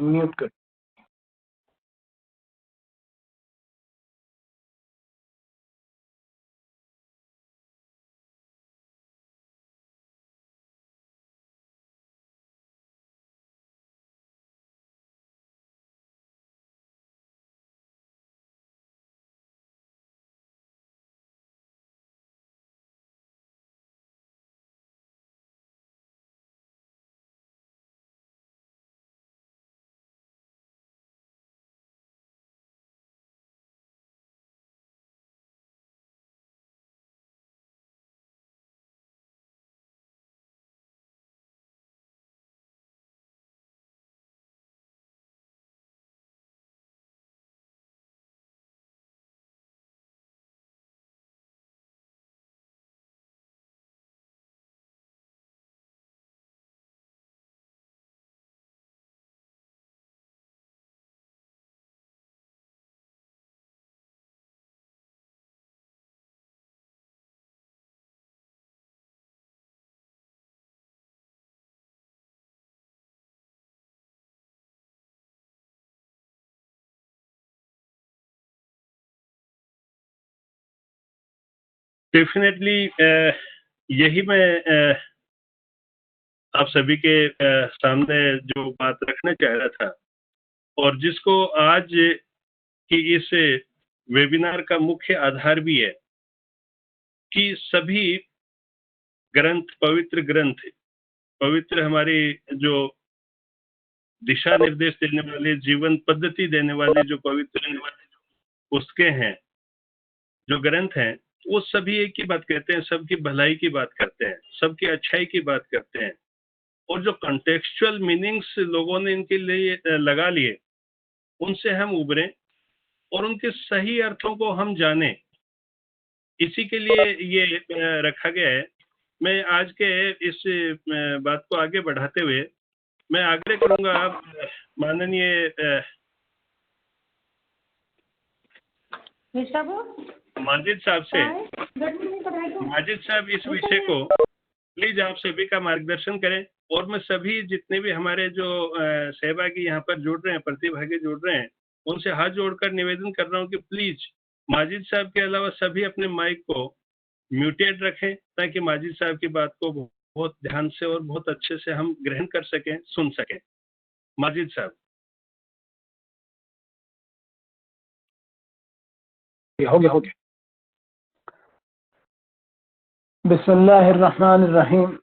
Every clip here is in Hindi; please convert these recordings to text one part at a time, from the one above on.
म्यूट कर। डेफिनेटली यही मैं आप सभी के सामने जो बात रखना चाह रहा था, और जिसको आज की इस वेबिनार का मुख्य आधार भी है कि सभी ग्रंथ, पवित्र हमारी जो दिशा निर्देश देने वाले, जीवन पद्धति देने वाले जो पवित्र पुस्तकें हैं, जो ग्रंथ हैं, वो सभी एक ही बात कहते हैं, सबकी भलाई की बात करते हैं, सबकी अच्छाई की बात करते हैं, और जो कॉन्टेक्सचुअल मीनिंग्स लोगों ने इनके लिए लगा लिए, उनसे हम उबरें और उनके सही अर्थों को हम जानें। इसी के लिए ये रखा गया है। मैं आज के इस बात को आगे बढ़ाते हुए मैं आग्रह करूंगा आप माननीय माजिद साहब से, माजिद साहब इस विषय को प्लीज आप सभी का मार्गदर्शन करें, और मैं सभी जितने भी हमारे जो सहभागी यहाँ पर जुड़ रहे हैं, प्रतिभागी जुड़ रहे हैं, उनसे हाथ जोड़कर निवेदन कर रहा हूँ कि प्लीज माजिद साहब के अलावा सभी अपने माइक को म्यूटेड रखें, ताकि माजिद साहब की बात को बहुत ध्यान से और बहुत अच्छे से हम ग्रहण कर सकें, सुन सकें। माजिद साहब। हो गया। बिस्मिल्लाहिर्रहमानिर्रहीम।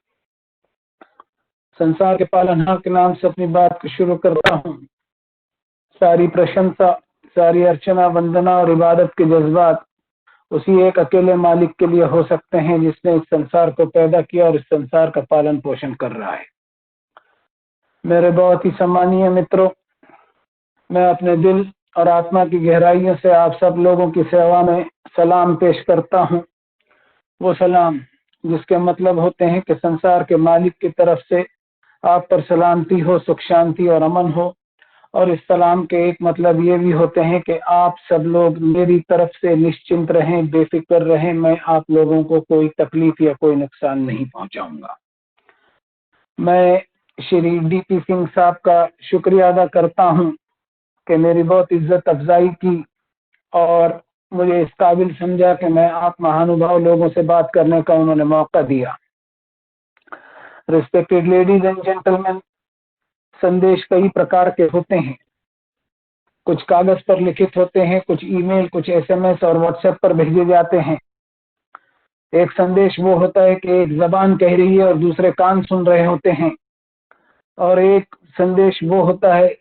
संसार के पालनहार के नाम से अपनी बात को शुरू करता हूँ। सारी प्रशंसा, सारी अर्चना, वंदना और इबादत के जज्बात उसी एक अकेले मालिक के लिए हो सकते हैं, जिसने इस संसार को पैदा किया और इस संसार का पालन पोषण कर रहा है। मेरे बहुत ही सम्मानीय मित्रों, मैं अपने दिल और आत्मा की गहराइयों से आप सब लोगों की सेवा में सलाम पेश करता हूँ। वो सलाम जिसके मतलब होते हैं कि संसार के मालिक की तरफ से आप पर सलामती हो, सुख शांति और अमन हो, और इस सलाम के एक मतलब ये भी होते हैं कि आप सब लोग मेरी तरफ से निश्चिंत रहें, बेफिक्र रहें, मैं आप लोगों को कोई तकलीफ या कोई नुकसान नहीं पहुंचाऊंगा। मैं श्री डीपी सिंह साहब का शुक्रिया अदा करता हूं कि मेरी बहुत इज्जत अफजाई की और मुझे इस काबिल समझा कि मैं आप महानुभाव लोगों से बात करने का उन्होंने मौका दिया। रिस्पेक्टेड लेडीज एंड जेंटलमैन, संदेश कई प्रकार के होते हैं। कुछ कागज पर लिखित होते हैं, कुछ ईमेल, कुछ एसएमएस और व्हाट्सएप पर भेजे जाते हैं। एक संदेश वो होता है कि एक जबान कह रही है और दूसरे कान सुन रहे होते हैं, और एक संदेश वो होता है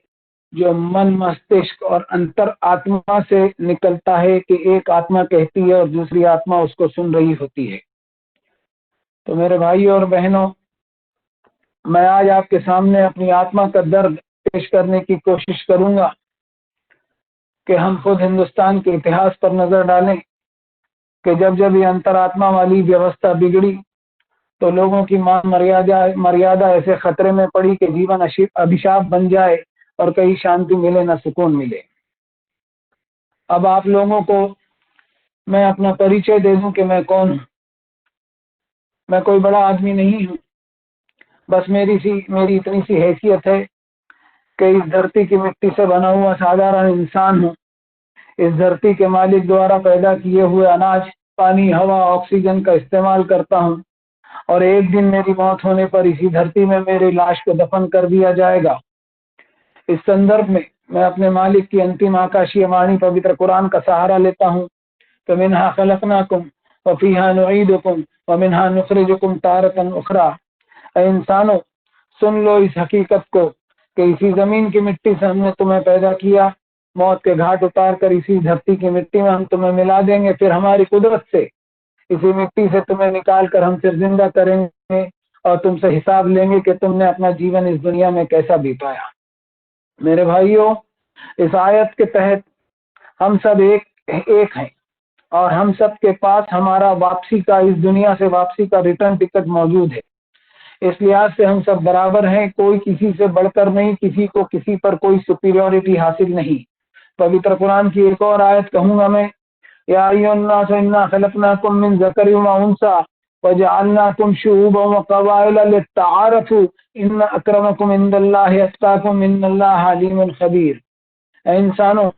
जो मन, मस्तिष्क और अंतर आत्मा से निकलता है कि एक आत्मा कहती है और दूसरी आत्मा उसको सुन रही होती है। तो मेरे भाइयों और बहनों, मैं आज आपके सामने अपनी आत्मा का दर्द पेश करने की कोशिश करूंगा कि हम खुद हिंदुस्तान के इतिहास पर नजर डालें कि जब जब ये अंतरात्मा वाली व्यवस्था बिगड़ी तो लोगों की मान मर्यादा ऐसे खतरे में पड़ी कि जीवन अभिशाप बन जाए और कहीं शांति मिले न सुकून मिले। अब आप लोगों को मैं अपना परिचय दे दूं कि मैं कौन हूं। मैं कोई बड़ा आदमी नहीं हूं, बस मेरी इतनी सी हैसियत है कि इस धरती की मिट्टी से बना हुआ साधारण इंसान हूँ। इस धरती के मालिक द्वारा पैदा किए हुए अनाज, पानी, हवा, ऑक्सीजन का इस्तेमाल करता हूँ और एक दिन मेरी मौत होने पर इसी धरती में मेरी लाश को दफन कर दिया जाएगा। इस संदर्भ में मैं अपने मालिक की अंतिम आकाशीय वाणी पवित्र कुरान का सहारा लेता हूँ। तो मिन्हा खलकनाकुम व फीहा नुईदुकुम व मिन्हा नुखरिजुकुम तारतन उखरा। इंसानों, सुन लो इस हकीकत को कि इसी जमीन की मिट्टी से हमने तुम्हें पैदा किया, मौत के घाट उतार कर इसी धरती की मिट्टी में हम तुम्हें मिला देंगे, फिर हमारी कुदरत से इसी मिट्टी से तुम्हें निकाल कर हम फिर जिंदा करेंगे और तुमसे हिसाब लेंगे कि तुमने अपना जीवन इस दुनिया में कैसा बिताया। मेरे भाइयों, इस आयत के तहत हम सब एक हैं और हम सब के पास हमारा वापसी का, इस दुनिया से वापसी का रिटर्न टिकट मौजूद है। इस लिहाज से हम सब बराबर हैं, कोई किसी से बढ़कर नहीं, किसी को किसी पर कोई सुपीरियोरिटी हासिल नहीं। पवित्र कुरान की एक और आयत कहूंगा मैं, या अय्युहन्नास इन्ना खलकनाकुम मिन ज़करिन व उन्सा वजअलनाकुम शुऊबन व क़बाइला लित्तआरफू इन्न अक्रमकुम इंदल्लाहि अत्क़ाकुम इन्नल्लाहा अलीमुन खबीर। इंसानों,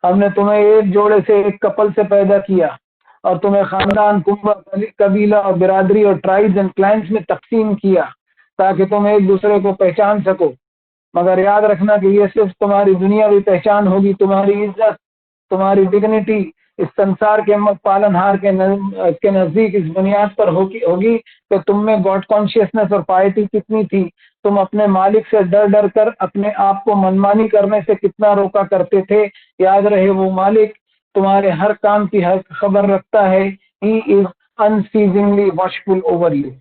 हमने तुम्हें एक जोड़े से, एक कपल से पैदा किया और तुम्हें खानदान, कुंबा, कबीला और बिरादरी और ट्राइब्स एंड क्लाइंट्स में तकसीम किया ताकि तुम एक दूसरे को पहचान सको। मगर याद रखना कि ये सिर्फ तुम्हारी दुनियावी पहचान होगी। तुम्हारी इज्जत, तुम्हारी डिग्निटी इस संसार के पालनहार के नजदीक इस बुनियाद पर होगी कि तुम में गॉड कॉन्शियसनेस और पाइटी कितनी थी। तुम अपने मालिक से डर डर कर अपने आप को मनमानी करने से कितना रोका करते थे। याद रहे, वो मालिक तुम्हारे हर काम की हर खबर रखता है। He is unceasingly watchful over you.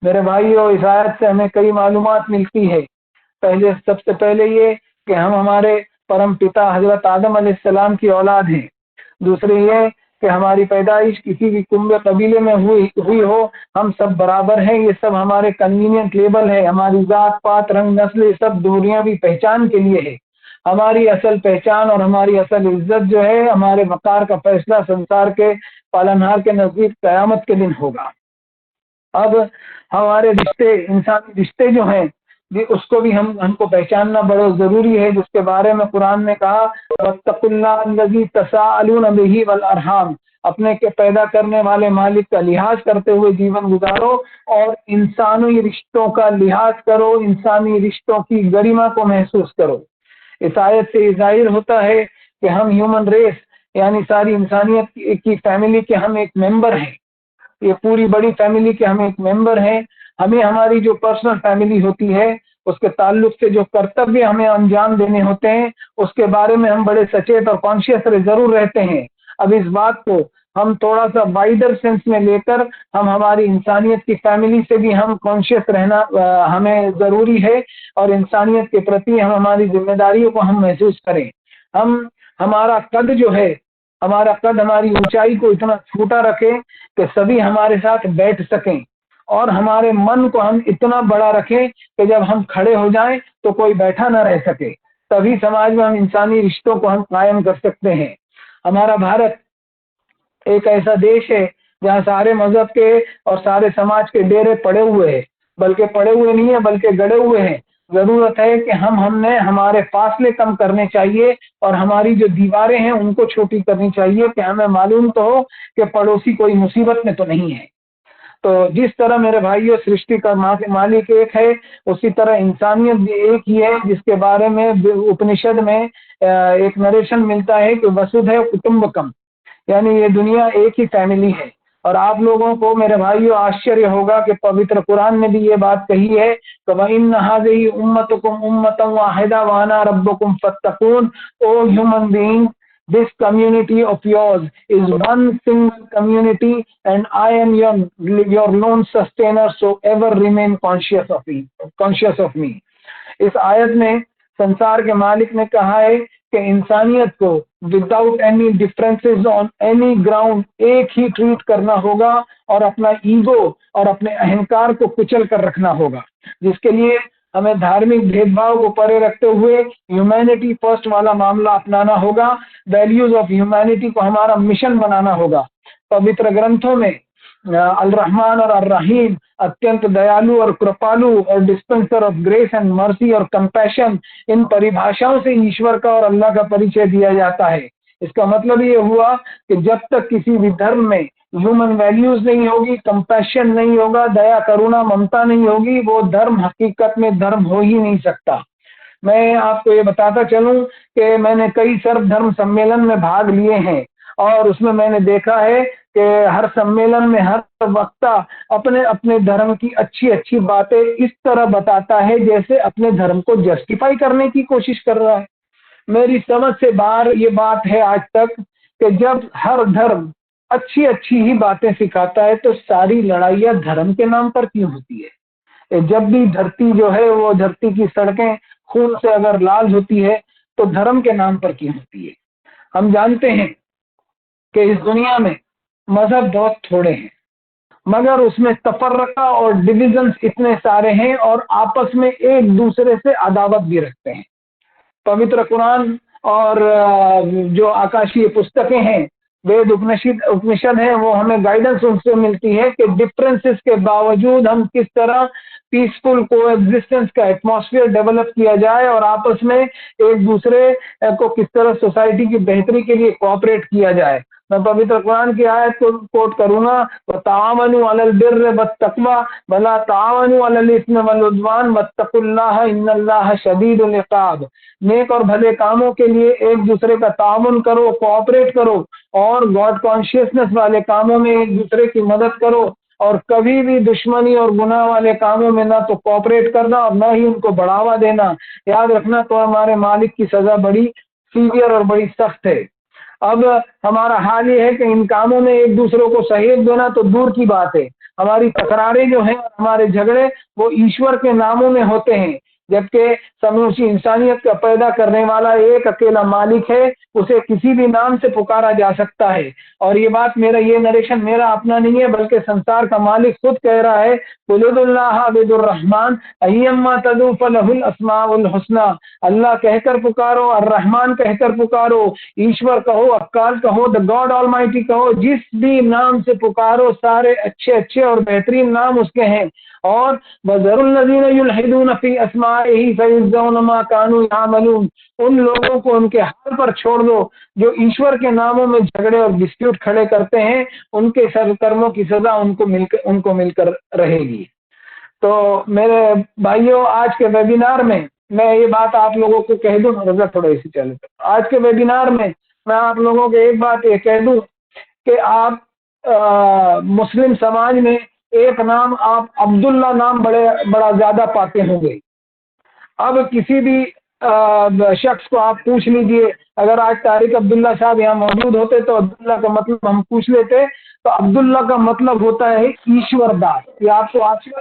मेरे भाइयों, इस आयत से हमें कई मालूमात मिलती है। सबसे पहले ये कि हम हमारे परम पिता हजरत आदम अलैहिस्सलाम की औलाद हैं। दूसरी ये कि हमारी पैदाइश किसी भी कुंबे कबीले में हुई हो, हम सब बराबर हैं। ये सब हमारे कन्वीनियंट लेबल है। हमारी जात पात, रंग, नस्ल, ये सब दुनियावी पहचान के लिए है। हमारी असल पहचान और हमारी असल इज्जत जो है, हमारे वकार का फैसला संसार के पालनहार के नजदीक कयामत के दिन होगा। अब हमारे रिश्ते, इंसानी रिश्ते जो हैं, उसको भी हमको पहचानना बड़ा जरूरी है, जिसके बारे में कुरान ने कहा, वत्तकुल्लाहल्लज़ी तसाअलून बिही वल अरहाम। अपने के पैदा करने वाले मालिक का लिहाज करते हुए जीवन गुजारो और इंसानी रिश्तों का लिहाज करो, इंसानी रिश्तों की गरिमा को महसूस करो। इस आयत से जाहिर होता है कि हम ह्यूमन रेस यानी सारी इंसानियत की फैमिली के हम एक मेंबर हैं। ये पूरी बड़ी फैमिली के हम एक मेंबर हैं। हमें हमारी जो पर्सनल फैमिली होती है, उसके ताल्लुक से जो कर्तव्य हमें अंजाम देने होते हैं, उसके बारे में हम बड़े सचेत और कॉन्शियस जरूर रहते हैं। अब इस बात को हम थोड़ा सा वाइडर सेंस में लेकर हम हमारी इंसानियत की फैमिली से भी हम कॉन्शियस रहना हमें जरूरी है और इंसानियत के प्रति हम हमारी जिम्मेदारियों को हम महसूस करें। हमारा कद जो है, हमारा कद हमारी ऊंचाई को इतना छोटा रखें कि सभी हमारे साथ बैठ सकें और हमारे मन को हम इतना बड़ा रखें कि जब हम खड़े हो जाएं तो कोई बैठा ना रह सके। तभी समाज में हम इंसानी रिश्तों को हम कायम कर सकते हैं। हमारा भारत एक ऐसा देश है जहाँ सारे मजहब के और सारे समाज के डेरे पड़े हुए हैं, बल्कि पड़े हुए नहीं है बल्कि गड़े हुए हैं। जरूरत है कि हमने हमारे फासले कम करने चाहिए और हमारी जो दीवारें हैं उनको छोटी करनी चाहिए कि हमें मालूम तो हो कि पड़ोसी कोई मुसीबत में तो नहीं है। तो जिस तरह मेरे भाइयों सृष्टि का मालिक एक है, उसी तरह इंसानियत भी एक ही है, जिसके बारे में उपनिषद में एक नरेशन मिलता है कि वसुधैव कुटुंबकम, यानी ये दुनिया एक ही फैमिली है। और आप लोगों को मेरे भाइयों आश्चर्य होगा कि पवित्र कुरान में भी ये बात कही है कि वइन्न हाज़िही उम्मतुकुम उम्मतन वाहिदा व अना रब्बुकुम फत्तकून। O human being, this community of yours is one single community and I am your lone sustainer, so ever remain conscious of me। इस आयत में संसार के मालिक ने कहा है कि इंसानियत को without any differences on any ground एक ही ट्रीट करना होगा और अपना ईगो और अपने अहंकार को कुचल कर रखना होगा, जिसके लिए हमें धार्मिक भेदभाव को परे रखते हुए ह्यूमैनिटी फर्स्ट वाला मामला अपनाना होगा। वैल्यूज ऑफ ह्यूमैनिटी को हमारा मिशन बनाना होगा। पवित्र ग्रंथों में अल रहमान और अर रहीम, अत्यंत दयालु और कृपालु और dispenser of grace and mercy और कंपैशन, इन परिभाषाओं से ईश्वर का और अल्लाह का परिचय दिया जाता है। इसका मतलब ये हुआ कि जब तक किसी भी धर्म में ह्यूमन वैल्यूज नहीं होगी, कंपैशन नहीं होगा, दया करुणा ममता नहीं होगी, वो धर्म हकीकत में धर्म हो ही नहीं सकता। मैं आपको ये बताता चलूं कि मैंने कई सर्वधर्म सम्मेलन में भाग लिए हैं और उसमें मैंने देखा है कि हर सम्मेलन में हर वक्ता अपने अपने धर्म की अच्छी अच्छी बातें इस तरह बताता है जैसे अपने धर्म को जस्टिफाई करने की कोशिश कर रहा है। मेरी समझ से बाहर ये बात है आज तक कि जब हर धर्म अच्छी अच्छी ही बातें सिखाता है तो सारी लड़ाइयाँ धर्म के नाम पर क्यों होती है? जब भी धरती जो है वो धरती की सड़कें खून से अगर लाल होती है तो धर्म के नाम पर क्यों होती है? हम जानते हैं कि इस दुनिया में मजहब बहुत थोड़े हैं मगर उसमें तफर्रका और डिविजन्स इतने सारे हैं और आपस में एक दूसरे से अदावत भी रखते हैं। पवित्र कुरान और जो आकाशीय पुस्तकें हैं, वेद उपनिषद है, वो हमें गाइडेंस उनसे मिलती है कि डिफरेंसेस के बावजूद हम किस तरह पीसफुल कोएग्जिस्टेंस का एटमॉस्फेयर डेवलप किया जाए और आपस में एक दूसरे को किस तरह सोसाइटी की बेहतरी के लिए कोऑपरेट किया जाए। मैं पवित्र कुरान की आयत को कोट करूंगा, वतावनु अलल बिर्र वत्तक़वा वला तावनु अलल इस्मि वल उद्वान वत्तकुल्लाह इन्नल्लाह शदीदुल इक़ाब। नेक और भले कामों के लिए एक दूसरे का ताउन करो, कोऑपरेट करो और गॉड कॉन्शियसनेस वाले कामों में एक दूसरे की मदद करो और कभी भी दुश्मनी और गुनाह वाले कामों में ना तो कोऑपरेट करना और ना ही उनको बढ़ावा देना। याद रखना तो हमारे मालिक की सजा बड़ी सीवियर और बड़ी सख्त है। अब हमारा हाल ये है कि इन कामों में एक दूसरे को सहयोग देना तो दूर की बात है, हमारी तकरारें जो हैं और हमारे झगड़े वो ईश्वर के नामों में होते हैं, जबकि समूची इंसानियत का पैदा करने वाला एक अकेला मालिक है, उसे किसी भी नाम से पुकारा जा सकता है। और ये बात ये नरेशन मेरा अपना नहीं है बल्कि संसार का मालिक खुद कह रहा है, कुलुल्लाह बिदुर रहमान अय्यम्मा तदू फलहुल अस्माउल हुस्ना। अल्लाह कहकर पुकारो और रहमान कहकर पुकारो, ईश्वर कहो, अक्काल कहो, द गॉड ऑलमाइटी कहो, जिस भी नाम से पुकारो सारे अच्छे अच्छे और बेहतरीन नाम उसके हैं। और वज़रुल्लज़ीना युल्हिदूना फी अस्माइही फयुज़्ज़ौना मा कानू यामलून, उन लोगों को उनके हाल पर छोड़ दो जो ईश्वर के नामों में झगड़े और डिस्प्यूट खड़े करते हैं, उनके कर्मों की सजा उनको मिलकर रहेगी। तो मेरे भाइयों, आज के वेबिनार में मैं ये बात आप लोगों को कह दूं, रजा थोड़ा इसी चले, आज के वेबिनार में मैं आप लोगों को एक बात ये कह दूं कि आप मुस्लिम समाज में एक नाम आप अब्दुल्ला नाम बड़ा ज्यादा पाते होंगे। अब किसी भी शख्स को आप पूछ लीजिए, अगर आज तारिक अब्दुल्ला साहब यहाँ मौजूद होते तो अब्दुल्ला का मतलब हम पूछ लेते, तो अब्दुल्ला का मतलब होता है ईश्वर दास। ये आपको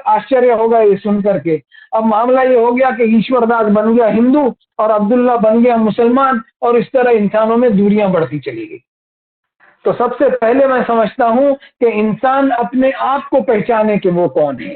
आश्चर्य होगा ये सुन करके। अब मामला ये हो गया कि ईश्वर दास बन गया हिंदू और अब्दुल्ला बन गया मुसलमान और इस तरह इंसानों में दूरियां बढ़ती चली गई। तो सबसे पहले मैं समझता हूं कि इंसान अपने आप को पहचाने कि वो कौन है।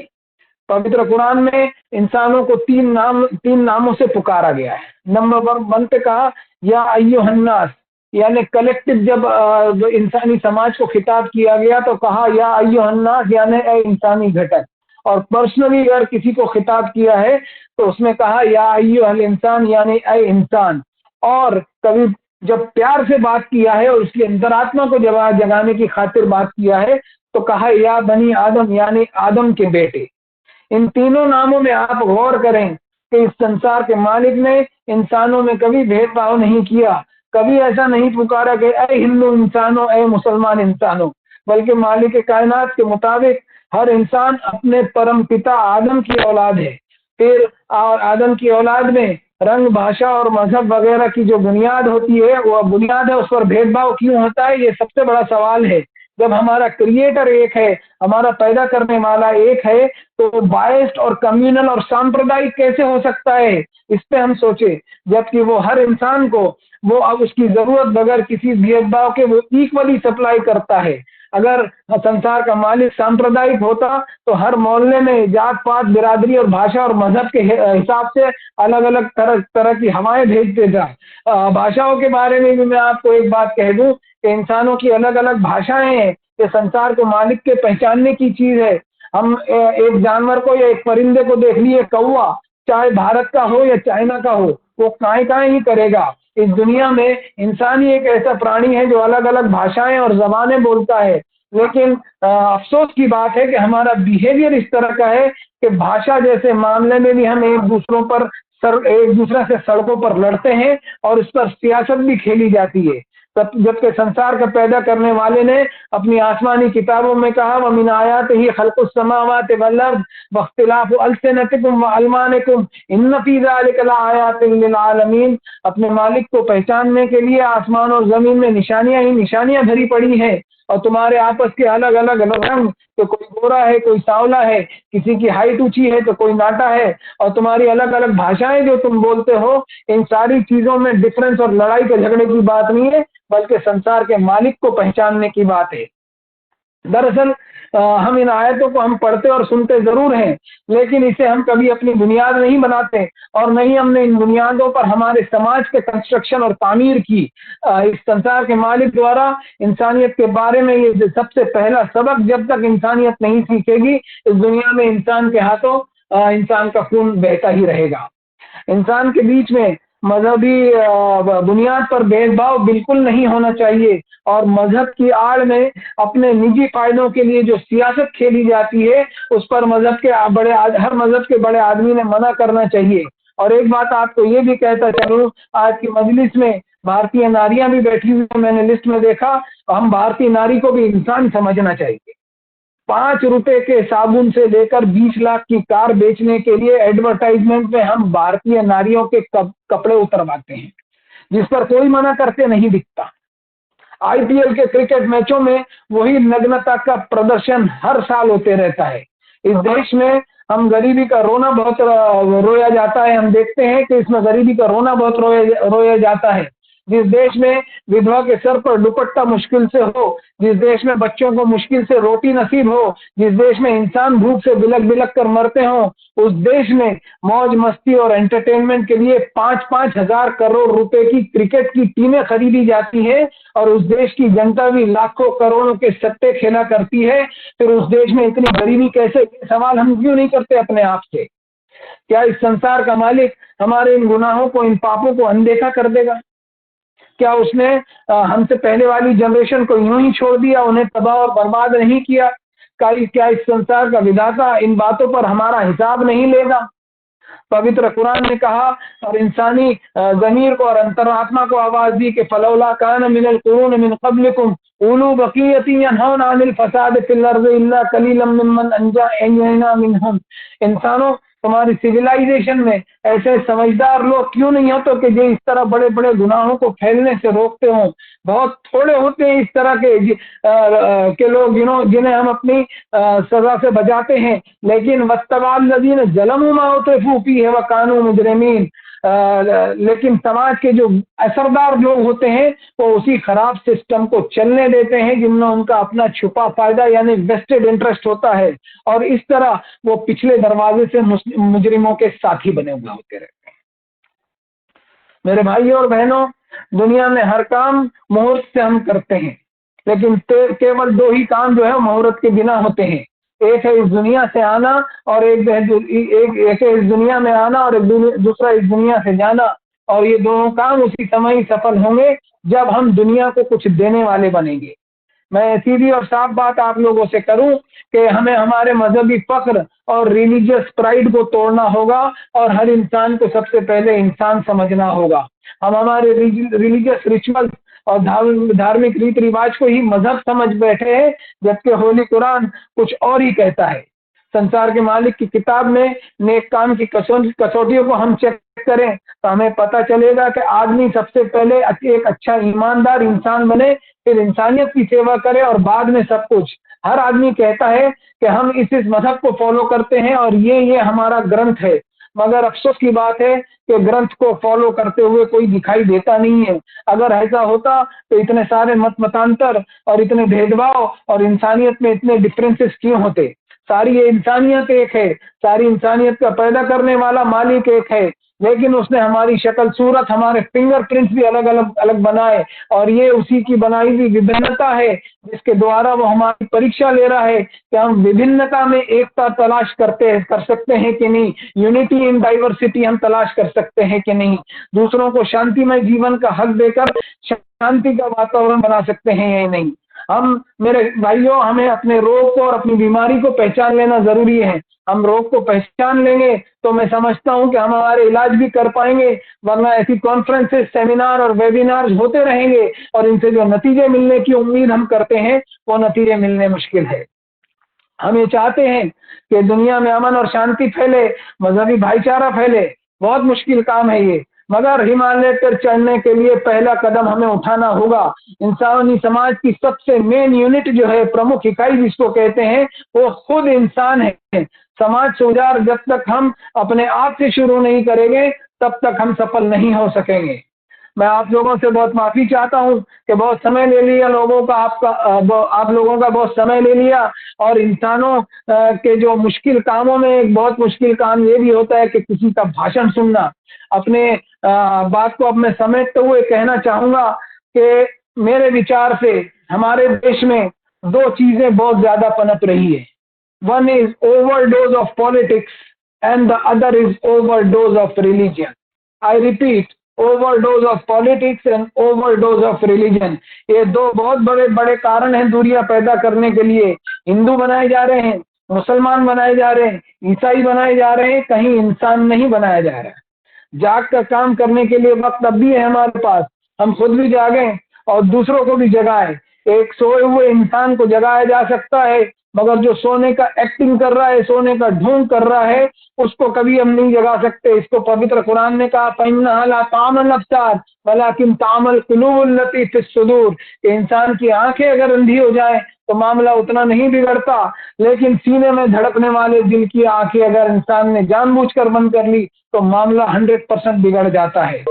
पवित्र कुरान में इंसानों को तीन नामों से पुकारा गया है। नंबर 1 पे कहा या अय्युहन्नास, यानी कलेक्टिव जब इंसानी समाज को खिताब किया गया तो कहा या अय्युहन्नास, यानी ए इंसानी घटक। और पर्सनली अगर किसी को खिताब किया है तो उसमें कहा या अय्युहल इंसान, यानी ए इंसान। और कभी जब प्यार से बात किया है और उसकी अंतरात्मा को जगाने की खातिर बात किया है तो कहा या बनी आदम, यानी आदम के बेटे। इन तीनों नामों में आप गौर करें कि इस संसार के मालिक ने इंसानों में कभी भेदभाव नहीं किया, कभी ऐसा नहीं पुकारा कि ए हिंदू इंसानों, ए मुसलमान इंसानों, बल्कि मालिक कायनात के मुताबिक हर इंसान अपने परम पिता आदम की औलाद है। फिर आदम की औलाद में रंग, भाषा और मजहब वगैरह की जो बुनियाद होती है वह बुनियाद है, उस पर भेदभाव क्यों होता है, ये सबसे बड़ा सवाल है। जब हमारा क्रिएटर एक है, हमारा पैदा करने वाला एक है, तो बायस्ड और कम्युनल और सांप्रदायिक कैसे हो सकता है, इस पे हम सोचे। जबकि वो हर इंसान को वो अब उसकी जरूरत बगैर किसी भेदभाव के वो इक्वली सप्लाई करता है। अगर संसार का मालिक सांप्रदायिक होता तो हर मोहल्ले में जात पात बिरादरी और भाषा और मजहब के हिसाब से अलग अलग तरह तरह की हवाएं भेज देता। भाषाओं के बारे में भी मैं आपको एक बात कह दूं कि इंसानों की अलग अलग भाषाएं हैं। ये संसार को मालिक के पहचानने की चीज है। हम एक जानवर को या एक परिंदे को देख लिए, कौवा, चाहे भारत का हो या चाइना का हो, वो काएं काएं ही करेगा। इस दुनिया में इंसान ही एक ऐसा प्राणी है जो अलग अलग भाषाएं और जबानें बोलता है। लेकिन अफसोस की बात है कि हमारा बिहेवियर इस तरह का है कि भाषा जैसे मामले में भी हम एक दूसरे से सड़कों पर लड़ते हैं और इस पर सियासत भी खेली जाती है। जबकि संसार का पैदा करने वाले ने अपनी आसमानी किताबों में कहा, वमिन आयातिही खल्कुस समावाति वल अर्द वख्तिलाफु अल्सिनतिकुम व अलमानिकुम इन्न फी ज़ालिका लआयातिन लिल आलमीन। अपने मालिक को पहचानने के लिए आसमान और जमीन में निशानियां ही निशानियां भरी पड़ी हैं, और तुम्हारे आपस के अलग अलग रंग, तो कोई गोरा है, कोई सांवला है, किसी की हाइट ऊंची है तो कोई नाटा है, और तुम्हारी अलग अलग भाषाएं जो तुम बोलते हो, इन सारी चीजों में डिफरेंस और लड़ाई के झगड़े की बात नहीं है, बल्कि संसार के मालिक को पहचानने की बात है। दरअसल हम इन आयतों को हम पढ़ते और सुनते जरूर हैं, लेकिन इसे हम कभी अपनी बुनियाद नहीं बनाते, और नहीं हमने इन बुनियादों पर हमारे समाज के कंस्ट्रक्शन और तामीर की। इस संसार के मालिक द्वारा इंसानियत के बारे में ये सबसे पहला सबक, जब तक इंसानियत नहीं सीखेगी, इस दुनिया में इंसान के हाथों इंसान का खून बहता ही रहेगा। इंसान के बीच में मजहबी बुनियाद पर भेदभाव बिल्कुल नहीं होना चाहिए, और मजहब की आड़ में अपने निजी फायदों के लिए जो सियासत खेली जाती है, उस पर हर मजहब के बड़े आदमी ने मना करना चाहिए। और एक बात आपको ये भी कहता चलूं, आज की मजलिस में भारतीय नारियां भी बैठी हुई हैं, मैंने लिस्ट में देखा। हम भारतीय नारी को भी इंसान समझना चाहिए। 5 रुपए के साबुन से लेकर 20 लाख की कार बेचने के लिए एडवर्टाइजमेंट में हम भारतीय नारियों के कपड़े उतरवाते हैं, जिस पर कोई मना करते नहीं दिखता। आईपीएल के क्रिकेट मैचों में वही नग्नता का प्रदर्शन हर साल होते रहता है। इस देश में हम गरीबी का रोना बहुत रोया जाता है। हम देखते हैं कि इसमें गरीबी का रोना बहुत रोया जाता है। जिस देश में विधवा के सर पर दुपट्टा मुश्किल से हो, जिस देश में बच्चों को मुश्किल से रोटी नसीब हो, जिस देश में इंसान भूख से बिलक बिलक कर मरते हो, उस देश में मौज मस्ती और एंटरटेनमेंट के लिए 5-5 हजार करोड़ रुपए की क्रिकेट की टीमें खरीदी जाती है, और उस देश की जनता भी लाखों करोड़ों के सट्टे खेला करती है। फिर उस देश में इतनी गरीबी कैसे, ये सवाल हम क्यों नहीं करते अपने आप से? क्या इस संसार का मालिक हमारे इन गुनाहों को, इन पापों को अनदेखा कर देगा? क्या उसने हमसे पहले वाली जनरेशन को यूं ही छोड़ दिया, उन्हें तबाह और बर्बाद नहीं किया? क्या इस संसार का विधाता इन बातों पर हमारा हिसाब नहीं लेगा? पवित्र कुरान ने कहा, और इंसानी ज़मीर को और अंतरात्मा को आवाज दी कि फलौला कान मिनल कुरून मिन क़ब्लिकुम उलू बक़ियतिन यनहौना अनिल फ़साद फ़िल अर्ज़ि इल्ला क़लीलन मिम्मन अंजयना मिनहुम। इंसानों, तुम्हारी सिविलाइजेशन में ऐसे समझदार लोग क्यों नहीं होते कि जो इस तरह बड़े बड़े गुनाहों को फैलने से रोकते हो? बहुत थोड़े होते हैं इस तरह के लोग जिन्हें हम अपनी सजा से बचाते हैं। लेकिन वत्तबाल्लज़ीन ज़लमू मा उतरिफू फ़ीहि व कानू मुजरिमीन। लेकिन समाज के जो असरदार लोग होते हैं, वो उसी खराब सिस्टम को चलने देते हैं जिनमें उनका अपना छुपा फायदा यानी वेस्टेड इंटरेस्ट होता है, और इस तरह वो पिछले दरवाजे से मुजरिमों के साथी बने हुए होते रहते हैं। मेरे भाइयों और बहनों, दुनिया में हर काम मुहूर्त से हम करते हैं, लेकिन केवल 2 ही काम जो है मुहूर्त के बिना होते हैं। एक है इस दुनिया से आना, और एक है इस दुनिया में आना, और दूसरा इस दुनिया से जाना। और ये दोनों काम उसी समय ही सफल होंगे जब हम दुनिया को कुछ देने वाले बनेंगे। मैं सीधी और साफ बात आप लोगों से करूं कि हमें हमारे मजहबी फक्र और रिलीजियस प्राइड को तोड़ना होगा, और हर इंसान को सबसे पहले इंसान समझना होगा। हम हमारे रिलीजियस रिचुअल और धार्मिक रीति रिवाज को ही मजहब समझ बैठे हैं, जबकि होली कुरान कुछ और ही कहता है। संसार के मालिक की किताब में नेक काम की कसौटियों को हम चेक करें तो हमें पता चलेगा कि आदमी सबसे पहले एक अच्छा ईमानदार इंसान बने, फिर इंसानियत की सेवा करे, और बाद में सब कुछ। हर आदमी कहता है कि हम इस मजहब को फॉलो करते हैं और ये हमारा ग्रंथ है, मगर अफसोस की बात है कि ग्रंथ को फॉलो करते हुए कोई दिखाई देता नहीं है। अगर ऐसा होता तो इतने सारे मतांतर और इतने भेदभाव और इंसानियत में इतने डिफरेंसेस क्यों होते। सारी ये इंसानियत एक है, सारी इंसानियत का पैदा करने वाला मालिक एक है, लेकिन उसने हमारी शक्ल सूरत, हमारे फिंगरप्रिंट्स भी अलग अलग अलग बनाए, और ये उसी की बनाई हुई विभिन्नता है जिसके द्वारा वो हमारी परीक्षा ले रहा है कि हम विभिन्नता में एकता तलाश कर सकते हैं कि नहीं, यूनिटी इन डाइवर्सिटी हम तलाश कर सकते हैं कि नहीं, दूसरों को शांतिमय जीवन का हक देकर शांति का वातावरण बना सकते हैं या नहीं। हम, मेरे भाइयों, हमें अपने रोग को और अपनी बीमारी को पहचान लेना जरूरी है। हम रोग को पहचान लेंगे तो मैं समझता हूं कि हम हमारे इलाज भी कर पाएंगे, वरना ऐसी कॉन्फ्रेंसेस, सेमिनार और वेबिनार होते रहेंगे और इनसे जो नतीजे मिलने की उम्मीद हम करते हैं वो नतीजे मिलने मुश्किल है। हम ये चाहते हैं कि दुनिया में अमन और शांति फैले, मजहबी भाईचारा फैले, बहुत मुश्किल काम है ये, मगर हिमालय पर चढ़ने के लिए पहला कदम हमें उठाना होगा। इंसानी समाज की सबसे मेन यूनिट जो है, प्रमुख इकाई जिसको कहते हैं, वो खुद इंसान है। समाज सुधार जब तक हम अपने आप से शुरू नहीं करेंगे तब तक हम सफल नहीं हो सकेंगे। मैं आप लोगों से बहुत माफी चाहता हूं कि बहुत समय ले लिया लोगों का, आप लोगों का बहुत समय ले लिया, और इंसानों के जो मुश्किल कामों में एक बहुत मुश्किल काम ये भी होता है कि किसी का भाषण सुनना। अपने बात को अब मैं समेटते हुए कहना चाहूंगा कि मेरे विचार से हमारे देश में दो चीजें बहुत ज्यादा पनप रही है। One is overdose of politics and the other is overdose of religion. I repeat, overdose of politics and overdose of religion. ये दो बहुत बड़े बड़े कारण हैं दूरियां पैदा करने के लिए। हिंदू बनाए जा रहे हैं, मुसलमान बनाए जा रहे हैं, ईसाई बनाए जा रहे हैं, कहीं इंसान नहीं बनाया जा रहा है। जाग कर काम करने के लिए वक्त अब भी है हमारे पास। हम खुद भी जागें और दूसरों को भी जगाएं। एक सोए हुए इंसान को जगाया जा सकता है, मगर जो सोने का एक्टिंग कर रहा है, सोने का ढोंग कर रहा है, उसको कभी हम नहीं जगा सकते। इसको पवित्र कुरान ने कहा, फ़इन्नहा ला तामल अब्सार वलाकिन तामल कुलूबुल लती फिस सुदूर। इंसान की आंखें अगर अंधी हो जाए तो मामला उतना नहीं बिगड़ता, लेकिन सीने में धड़कने वाले दिल की आंखें अगर इंसान ने जानबूझकर बंद कर ली तो मामला 100% बिगड़ जाता है।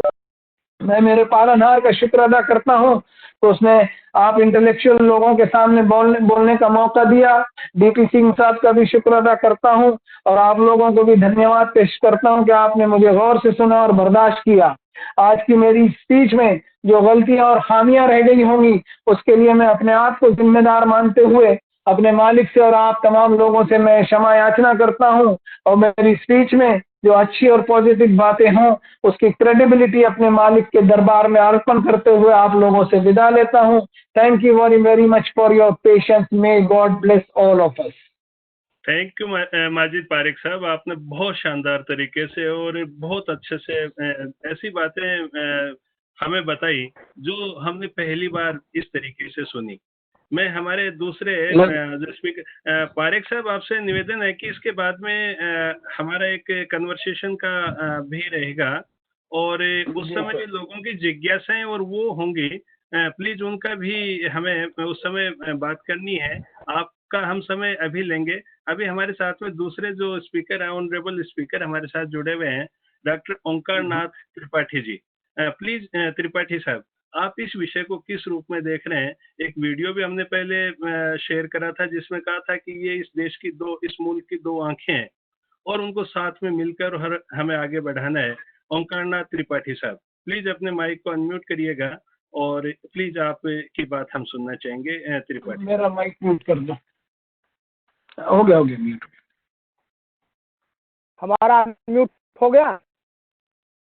मैं मेरे पालनहार का शुक्र अदा करता हूँ तो उसने आप इंटेलेक्चुअल लोगों के सामने बोलने का मौका दिया। डीपी सिंह साहब का भी शुक्र अदा करता हूँ और आप लोगों को भी धन्यवाद पेश करता हूँ कि आपने मुझे गौर से सुना और बर्दाश्त किया। आज की मेरी स्पीच में जो गलतियां और खामियां रह गई होंगी उसके लिए मैं अपने आप को जिम्मेदार मानते हुए अपने मालिक से और आप तमाम लोगों से मैं क्षमा याचना करता हूं, और मेरी स्पीच में जो अच्छी और पॉजिटिव बातें हों उसकी क्रेडिबिलिटी अपने मालिक के दरबार में अर्पण करते हुए आप लोगों से विदा लेता हूं। Thank you very much for your patience. May God bless all of us. Thank you Majid Parikh साहब, आपने बहुत शानदार तरीके से और बहुत अच्छे से ऐसी बातें हमें बताई जो हमने पहली बार इस तरीके से सुनी। मैं हमारे दूसरे स्पीकर पारिक साहब, आपसे निवेदन है कि इसके बाद में हमारा एक कन्वर्सेशन का भी रहेगा, और उस समय भी लोगों की जिज्ञासाएं और वो होंगी, प्लीज उनका भी हमें उस समय बात करनी है। आपका हम समय अभी लेंगे। अभी हमारे साथ में दूसरे जो स्पीकर है, ऑनरेबल स्पीकर हमारे साथ जुड़े हुए हैं, डॉक्टर ओंकार नाथ त्रिपाठी जी। प्लीज त्रिपाठी साहब, आप इस विषय को किस रूप में देख रहे हैं? एक वीडियो भी हमने पहले शेयर करा था जिसमें कहा था कि ये इस देश की इस मुल्क की दो आंखें हैं और उनको साथ में मिलकर हमें आगे बढ़ाना है। ओंकार नाथ त्रिपाठी साहब, प्लीज अपने माइक को अनम्यूट करिएगा और प्लीज आप की बात हम सुनना चाहेंगे। त्रिपाठी, मेरा माइक म्यूट कर दो। हो गया म्यूट। हमारा म्यूट हो गया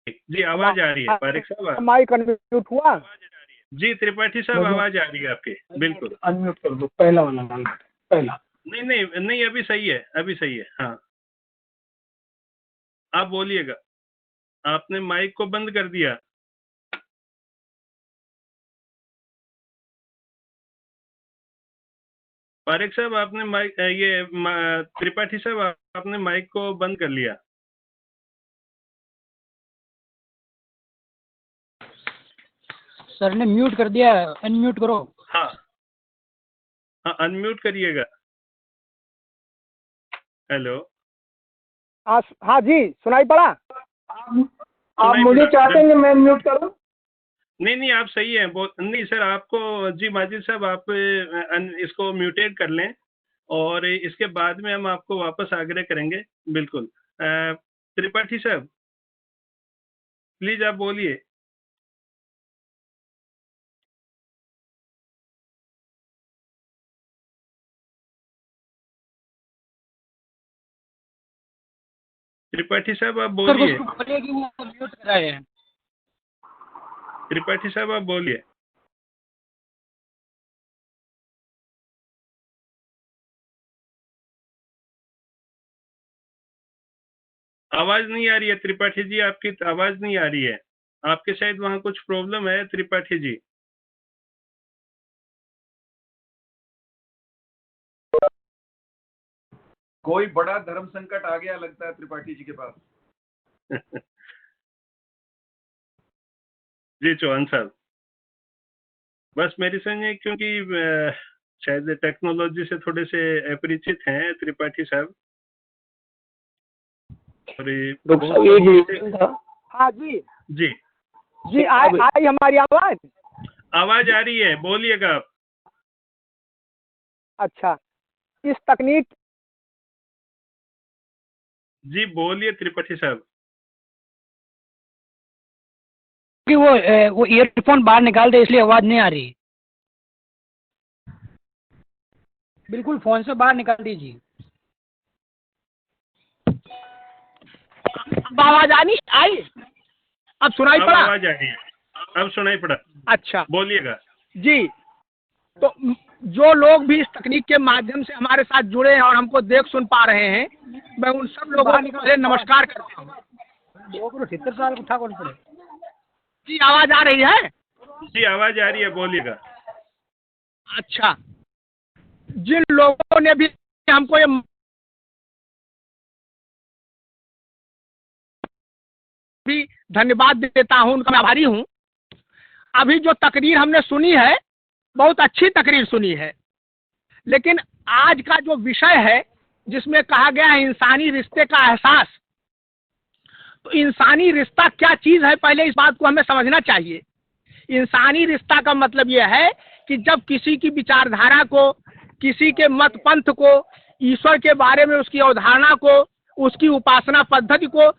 जी? आवाज आ रही है पारिक साहब? माइक अनम्यूट हुआ? जी त्रिपाठी साहब, आवाज आ रही है आपकी। बिल्कुल अनम्यूट कर दो, पहला वाला डाल, पहला। नहीं, अभी सही है, अभी सही है। हाँ, आप बोलिएगा। आपने माइक को बंद कर दिया। पारिक साहब, आपने माइक त्रिपाठी साहब, आपने माइक को बंद कर लिया। सर ने म्यूट कर दिया, अनम्यूट करो। हाँ, अनम्यूट करिएगा। हेलो। हाँ जी, सुनाई पड़ा। आप मुझे चाहते हैं कि मैं म्यूट करूं? नहीं नहीं, आप सही है। नहीं सर, आपको जी माजिद साहब, आप इसको म्यूटेट कर लें और इसके बाद में हम आपको वापस आग्रह करेंगे। बिल्कुल। त्रिपाठी साहब प्लीज आप बोलिए। त्रिपाठी साहब आप सर बोलिए। कुछ बोलिए कि वो म्यूट कर रहे हैं। त्रिपाठी साहब आप बोलिए। आवाज नहीं आ रही है त्रिपाठी जी, आपकी आवाज नहीं आ रही है। आपके शायद वहां कुछ प्रॉब्लम है त्रिपाठी जी। कोई बड़ा धर्म संकट आ गया लगता है त्रिपाठी जी के पास। जी चौहान साहब, बस मेरी समझ, क्योंकि शायद टेक्नोलॉजी से थोड़े से अपरिचित हैं त्रिपाठी साहब। हाँ जी जी जी, आई हमारी आवाज। आवाज आ रही है, बोलिएगा आप। अच्छा, इस तकनीक जी बोलिए त्रिपाठी साहब। कि वो ईयरफोन बाहर निकाल दे इसलिए आवाज नहीं आ रही। बिल्कुल फोन से बाहर निकाल दीजिए। अब आवाज आनी आई, अब सुनाई अब पड़ा? आवाज आ रही है, अब सुनाई पड़ा। अच्छा बोलिएगा। जी, तो जो लोग भी इस तकनीक के माध्यम से हमारे साथ जुड़े हैं और हमको देख सुन पा रहे हैं, मैं उन सब लोगों को पहले नमस्कार करता हूँ। 70 साल उठा कौन पड़े। जी आवाज आ रही है? जी आवाज आ रही है, बोलिएगा। अच्छा, जिन लोगों ने भी हमको ये भी धन्यवाद देता हूँ, उनका मैं आभारी हूँ। अभी जो तकरीर हमने सुनी है, बहुत अच्छी तकरीर सुनी है, लेकिन आज का जो विषय है जिसमें कहा गया है इंसानी रिश्ते का एहसास, तो इंसानी रिश्ता क्या चीज़ है, पहले इस बात को हमें समझना चाहिए। इंसानी रिश्ता का मतलब यह है कि जब किसी की विचारधारा को, किसी के मत पंथ को, ईश्वर के बारे में उसकी अवधारणा को, उसकी उपासना पद्धति को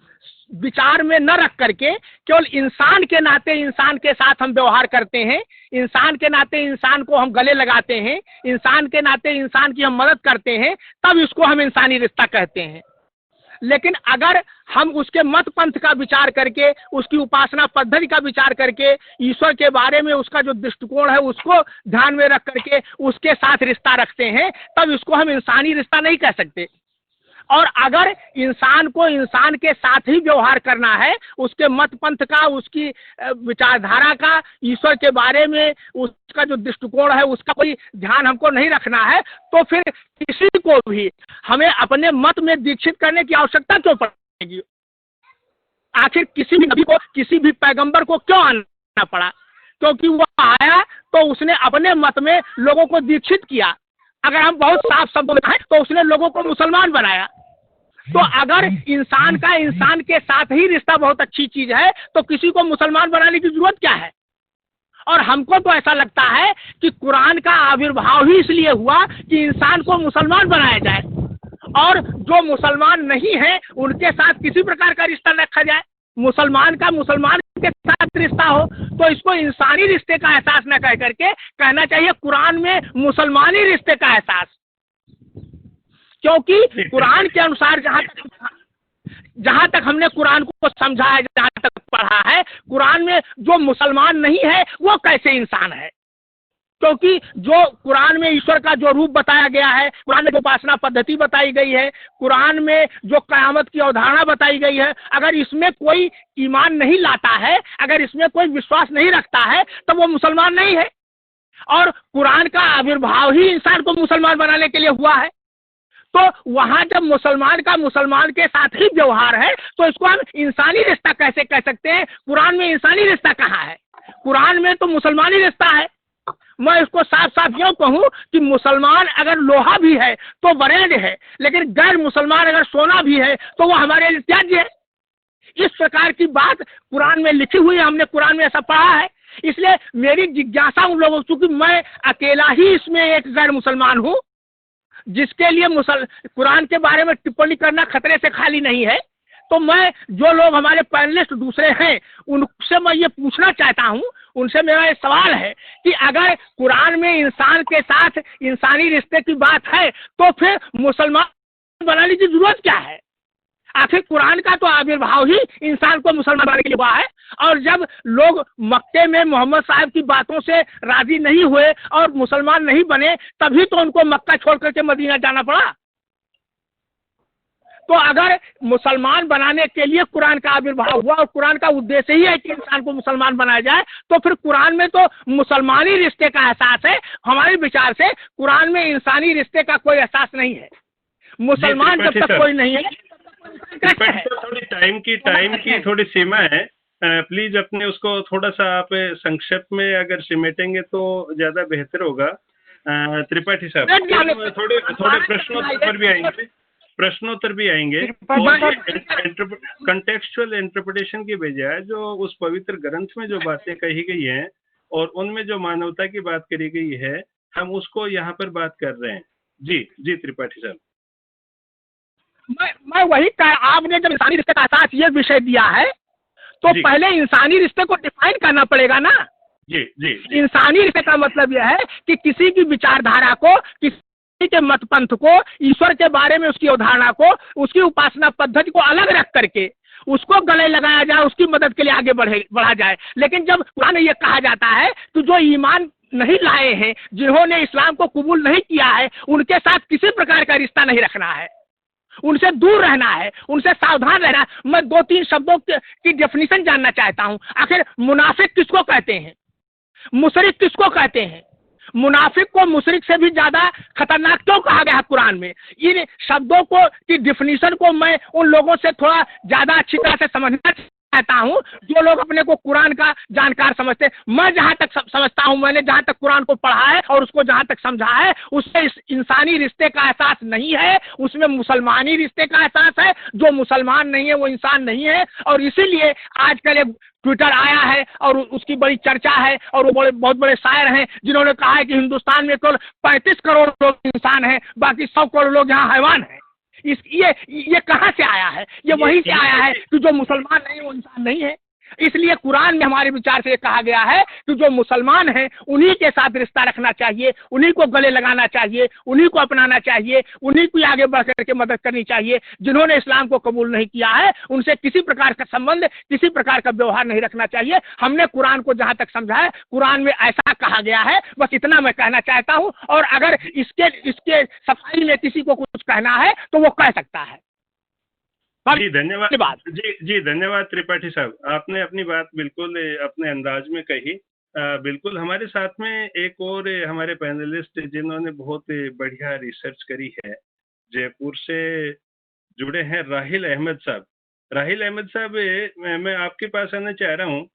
विचार में न रख करके केवल इंसान के नाते इंसान के साथ हम व्यवहार करते हैं, इंसान के नाते इंसान को हम गले लगाते हैं, इंसान के नाते इंसान की हम मदद करते हैं, तब इसको हम इंसानी रिश्ता कहते हैं। लेकिन अगर हम उसके मत पंथ का विचार करके, उसकी उपासना पद्धति का विचार करके, ईश्वर के बारे में उसका जो दृष्टिकोण है उसको ध्यान में रख करके उसके साथ रिश्ता रखते हैं, तब इसको हम इंसानी रिश्ता नहीं कह सकते। और अगर इंसान को इंसान के साथ ही व्यवहार करना है, उसके मत पंथ का, उसकी विचारधारा का, ईश्वर के बारे में उसका जो दृष्टिकोण है उसका कोई ध्यान हमको नहीं रखना है, तो फिर किसी को भी हमें अपने मत में दीक्षित करने की आवश्यकता क्यों पड़ेगी? आखिर किसी भी नबी को, किसी भी पैगंबर को क्यों आना पड़ा? क्योंकि वो आया तो उसने अपने मत में लोगों को दीक्षित किया। अगर हम बहुत साफ शब्द में कहें तो उसने लोगों को मुसलमान बनाया। तो अगर इंसान का इंसान के साथ ही रिश्ता बहुत अच्छी चीज है, तो किसी को मुसलमान बनाने की जरूरत क्या है? और हमको तो ऐसा लगता है कि कुरान का आविर्भाव ही इसलिए हुआ कि इंसान को मुसलमान बनाया जाए, और जो मुसलमान नहीं है उनके साथ किसी प्रकार का रिश्ता रखा जाए। मुसलमान का मुसलमान के साथ रिश्ता हो, तो इसको इंसानी रिश्ते का एहसास न कह करके कहना चाहिए कुरान में मुसलमानी रिश्ते का एहसास। क्योंकि कुरान के अनुसार जहां तक हमने कुरान को समझा है, जहां तक पढ़ा है, कुरान में जो मुसलमान नहीं है वो कैसे इंसान है? क्योंकि जो कुरान में ईश्वर का जो रूप बताया गया है, कुरान में जो उपासना पद्धति बताई गई है, कुरान में जो कयामत की अवधारणा बताई गई है, अगर इसमें कोई ईमान नहीं लाता है, अगर इसमें कोई विश्वास नहीं रखता है, तो वो मुसलमान नहीं है। और कुरान का आविर्भाव ही इंसान को मुसलमान बनाने के लिए हुआ है। तो वहां जब मुसलमान का मुसलमान के साथ ही व्यवहार है, तो इसको हम इंसानी रिश्ता कैसे कह सकते हैं? कुरान में इंसानी रिश्ता कहाँ है? कुरान में तो मुसलमानी रिश्ता है। मैं इसको साफ साफ यूँ कहूँ कि मुसलमान अगर लोहा भी है तो वरेण्य है, लेकिन गैर मुसलमान अगर सोना भी है तो वो हमारे लिए त्याज्य है। इस प्रकार की बात कुरान में लिखी हुई है, हमने कुरान में ऐसा पढ़ा है। इसलिए मेरी जिज्ञासा उन लोगों, चूंकि मैं अकेला ही इसमें एक गैर मुसलमान हूँ जिसके लिए कुरान के बारे में टिप्पणी करना खतरे से खाली नहीं है, तो मैं जो लोग हमारे पैनलिस्ट दूसरे हैं उनसे मैं ये पूछना चाहता हूँ, उनसे मेरा ये सवाल है कि अगर कुरान में इंसान के साथ इंसानी रिश्ते की बात है तो फिर मुसलमान बनाने की जरूरत क्या है? आखिर कुरान का तो आविर्भाव ही इंसान को मुसलमान बनाने के लिए हुआ है। और जब लोग मक्के में मोहम्मद साहब की बातों से राजी नहीं हुए और मुसलमान नहीं बने, तभी तो उनको मक्का छोड़ करके मदीना जाना पड़ा। तो अगर मुसलमान बनाने के लिए कुरान का आविर्भाव हुआ और कुरान का उद्देश्य ही है कि इंसान को मुसलमान बनाया जाए, तो फिर कुरान में तो मुसलमानी रिश्ते का एहसास है। हमारे विचार से कुरान में इंसानी रिश्ते का कोई एहसास नहीं है। मुसलमान जब तक कोई नहीं है, थोड़ी टाइम की थोड़ी सीमा है। प्लीज अपने उसको थोड़ा सा आप संक्षेप में अगर सिमेटेंगे तो ज्यादा बेहतर होगा। त्रिपाठी साहब थोड़े प्रश्नोत्तर भी आएंगे कंटेक्चुअल इंटरप्रिटेशन की बजाय जो उस पवित्र ग्रंथ में जो बातें कही गई हैं और उनमें जो मानवता की बात करी गई है, हम उसको यहाँ पर बात कर रहे हैं। जी त्रिपाठी साहब। मैं वही आपने जब इंसानी रिश्ते का एहसास ये विषय दिया है तो पहले इंसानी रिश्ते को डिफाइन करना पड़ेगा ना। जी। इंसानी रिश्ते का मतलब यह है कि किसी की विचारधारा को, किसी के मत पंथ को, ईश्वर के बारे में उसकी अवधारणा को, उसकी उपासना पद्धति को अलग रख करके उसको गले लगाया जाए, उसकी मदद के लिए आगे बढ़ा जाए। लेकिन जब कुरान में ये कहा जाता है कि जो ईमान नहीं लाए हैं, जिन्होंने इस्लाम को कबूल नहीं किया है, उनके साथ किसी प्रकार का रिश्ता नहीं रखना है, उनसे दूर रहना है, उनसे सावधान रहना है। मैं 2-3 शब्दों की डेफिनेशन जानना चाहता हूं। आखिर मुनाफिक किसको कहते हैं? मुशरिक किसको कहते हैं? मुनाफिक को मुशरिक से भी ज्यादा खतरनाक क्यों कहा गया है कुरान में? इन शब्दों को की डेफिनेशन को मैं उन लोगों से थोड़ा ज्यादा अच्छी तरह से समझना चाहता हूं जो लोग अपने को कुरान का जानकार समझते हैं। मैं जहां तक समझता हूं, मैंने जहां तक कुरान को पढ़ा है और उसको जहां तक समझा है, उससे इस इंसानी रिश्ते का एहसास नहीं है, उसमें मुसलमानी रिश्ते का एहसास है। जो मुसलमान नहीं है वो इंसान नहीं है। और इसीलिए आजकल एक ट्विटर आया है और उसकी बड़ी चर्चा है, और वो बहुत बड़े शायर हैं जिन्होंने कहा है कि हिंदुस्तान में केवल 35 करोड़ लोग इंसान हैं, बाकी 100 करोड़ लोग यहाँ हैवान हैं। ये कहाँ से आया है? ये वहीं से आया है कि जो मुसलमान नहीं वो इंसान नहीं है। इसलिए कुरान में हमारे विचार से कहा गया है कि जो मुसलमान हैं उन्हीं के साथ रिश्ता रखना चाहिए, उन्हीं को गले लगाना चाहिए, उन्हीं को अपनाना चाहिए, उन्हीं को आगे बढ़ करके मदद करनी चाहिए। जिन्होंने इस्लाम को कबूल नहीं किया है उनसे किसी प्रकार का संबंध, किसी प्रकार का व्यवहार नहीं रखना चाहिए। हमने कुरान को जहां तक समझा है, कुरान में ऐसा कहा गया है, बस इतना मैं कहना चाहता हूं। और अगर इसके सफाई में किसी को कुछ कहना है तो वो कह सकता है। जी धन्यवाद। जी धन्यवाद त्रिपाठी साहब, आपने अपनी बात बिल्कुल अपने अंदाज में कही। बिल्कुल हमारे साथ में एक और हमारे पैनलिस्ट जिन्होंने बहुत बढ़िया रिसर्च करी है, जयपुर से जुड़े हैं राहिल अहमद साहब। राहिल अहमद साहब, मैं आपके पास आना चाह रहा हूँ।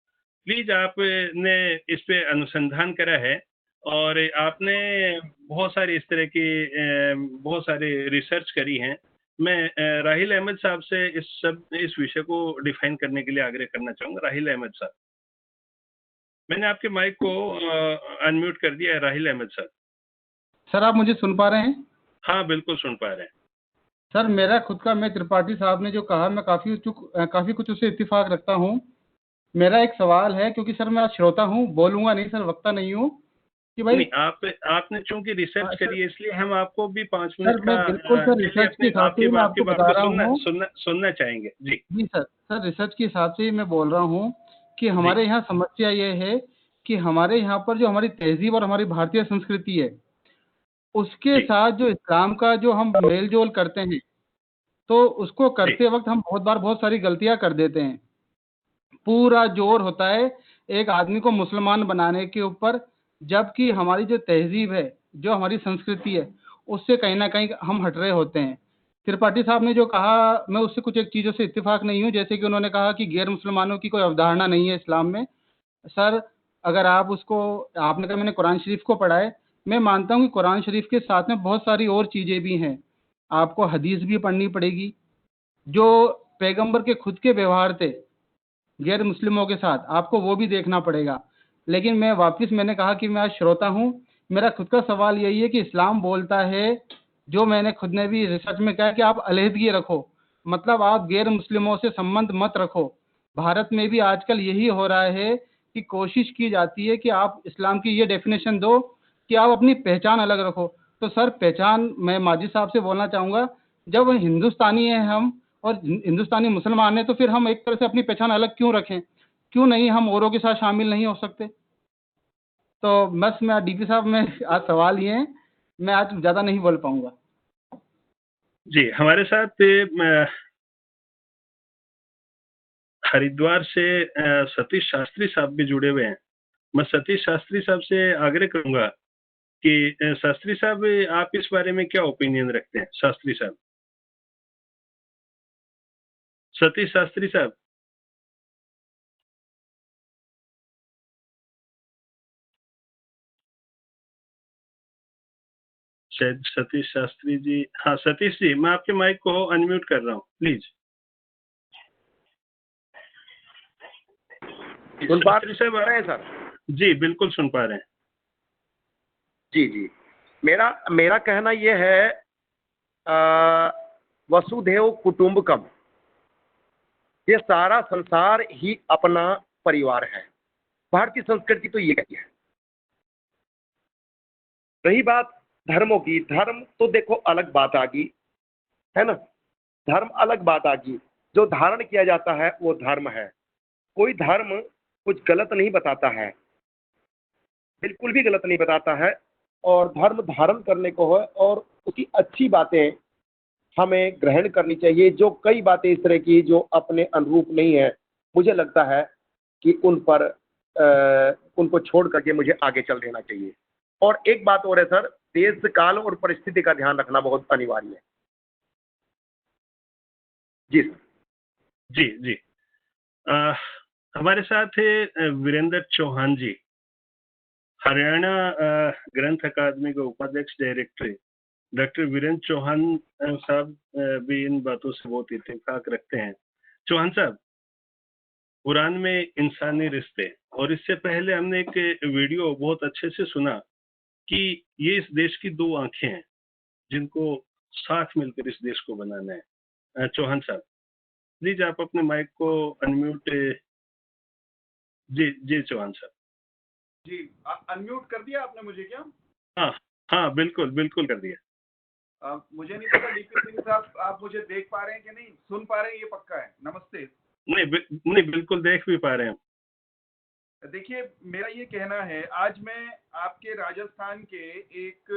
प्लीज आपने इस पे अनुसंधान करा है और आपने बहुत सारी इस तरह की बहुत सारी रिसर्च करी हैं। मैं राहिल अहमद साहब से इस विषय को डिफाइन करने के लिए आग्रह करना चाहूँगा। राहिल अहमद साहब, मैंने आपके माइक को अनम्यूट कर दिया है। राहिल अहमद साहब। सर आप मुझे सुन पा रहे हैं? हाँ बिल्कुल सुन पा रहे हैं सर। मेरा खुद का, मैं त्रिपाठी साहब ने जो कहा मैं काफ़ी कुछ उससे इत्तेफाक रखता हूँ। मेरा एक सवाल है, क्योंकि सर मैं श्रोता हूँ, बोलूँगा नहीं सर, वक्ता नहीं हूँ, कि भाई आपने चूंकि रिसर्च करी है इसलिए हम आपको भी 5 मिनट का बिल्कुल सर रिसर्च के हिसाब से मैं आपको बता रहा हूँ, सुनना चाहेंगे। जी सर रिसर्च के हिसाब से मैं बोल रहा हूँ कि हमारे यहाँ समस्या ये है कि हमारे यहाँ पर जो हमारी तहजीब और हमारी भारतीय संस्कृति है उसके साथ जो इस्लाम का जो हम मेल जोल करते हैं, तो उसको करते वक्त हम बहुत सारी गलतियां कर देते हैं। पूरा जोर होता है एक आदमी को मुसलमान बनाने के ऊपर, जबकि हमारी जो तहजीब है, जो हमारी संस्कृति है, उससे कहीं ना कहीं हम हट रहे होते हैं। त्रिपाठी साहब ने जो कहा, मैं उससे कुछ एक चीज़ों से इत्तेफाक नहीं हूँ। जैसे कि उन्होंने कहा कि गैर मुसलमानों की कोई अवधारणा नहीं है इस्लाम में। सर अगर आप उसको, आपने कहा मैंने कुरान शरीफ को पढ़ा है, मैं मानता हूँ कि कुरान शरीफ के साथ में बहुत सारी और चीज़ें भी हैं। आपको हदीस भी पढ़नी पड़ेगी, जो पैगंबर के खुद के व्यवहार थे गैर मुस्लिमों के साथ, आपको वो भी देखना पड़ेगा। लेकिन मैं वापस, मैंने कहा कि मैं आज श्रोता हूँ, मेरा खुद का सवाल यही है कि इस्लाम बोलता है, जो मैंने खुद ने भी रिसर्च में कहा कि आप अलहदगी रखो, मतलब आप गैर मुस्लिमों से संबंध मत रखो। भारत में भी आजकल यही हो रहा है कि कोशिश की जाती है कि आप इस्लाम की ये डेफिनेशन दो कि आप अपनी पहचान अलग रखो। तो सर, पहचान, मैं माजिद साहब से बोलना चाहूँगा, जब हिंदुस्तानी हैं हम और हिंदुस्तानी मुसलमान हैं, तो फिर हम एक तरह से अपनी पहचान अलग क्यों रखें? क्यों नहीं हम औरों के साथ शामिल नहीं हो सकते? तो बस मैं डीपी साहब, मैं आज सवाल ये है, मैं आज ज़्यादा नहीं बोल पाऊंगा। जी, हमारे साथ हरिद्वार से सतीश शास्त्री साहब भी जुड़े हुए हैं। मैं सतीश शास्त्री साहब से आग्रह करूंगा कि शास्त्री साहब, आप इस बारे में क्या ओपिनियन रखते हैं? शास्त्री साहब, सतीश शास्त्री साहब। शायद सतीश शास्त्री जी, हाँ सतीश जी, मैं आपके माइक को अनम्यूट कर रहा हूँ, प्लीज। सुन पा रहे हैं सर? जी बिल्कुल सुन पा रहे हैं। जी जी, मेरा कहना यह है, वसुधैव कुटुंबकम, ये सारा संसार ही अपना परिवार है। भारतीय संस्कृति तो ये कहती है। रही बात धर्मों की, धर्म तो देखो अलग बात आ गई, है ना, धर्म अलग बात आ गई। जो धारण किया जाता है वो धर्म है। कोई धर्म कुछ गलत नहीं बताता है, बिल्कुल भी गलत नहीं बताता है, और धर्म धारण करने को है, और उसकी अच्छी बातें हमें ग्रहण करनी चाहिए। जो कई बातें इस तरह की जो अपने अनुरूप नहीं है, मुझे लगता है कि उनको छोड़ करके मुझे आगे चल देना चाहिए। और एक बात और है सर, देश काल और परिस्थिति का ध्यान रखना बहुत अनिवार्य है। जी सर। जी जी, हमारे साथ है वीरेंद्र चौहान जी, हरियाणा ग्रंथ अकादमी के उपाध्यक्ष डायरेक्टर डॉक्टर वीरेंद्र चौहान साहब भी इन बातों से बहुत इत्तेफाक रखते हैं। चौहान साहब, कुरान में इंसानी रिश्ते, और इससे पहले हमने एक वीडियो बहुत अच्छे से सुना कि ये इस देश की दो आंखें हैं जिनको साथ मिलकर इस देश को बनाना है। चौहान साहब, प्लीज आप अपने माइक को अनम्यूट। जी जी चौहान साहब। जी, अनम्यूट कर दिया आपने मुझे क्या? हाँ हाँ, बिल्कुल बिल्कुल कर दिया। मुझे नहीं पता डीपी सिंह साहब, आप मुझे देख पा रहे हैं कि नहीं, सुन पा रहे हैं, ये पक्का है? नमस्ते। नहीं, बिल्कुल देख भी पा रहे हैं। देखिए, मेरा ये कहना है, आज मैं आपके राजस्थान के एक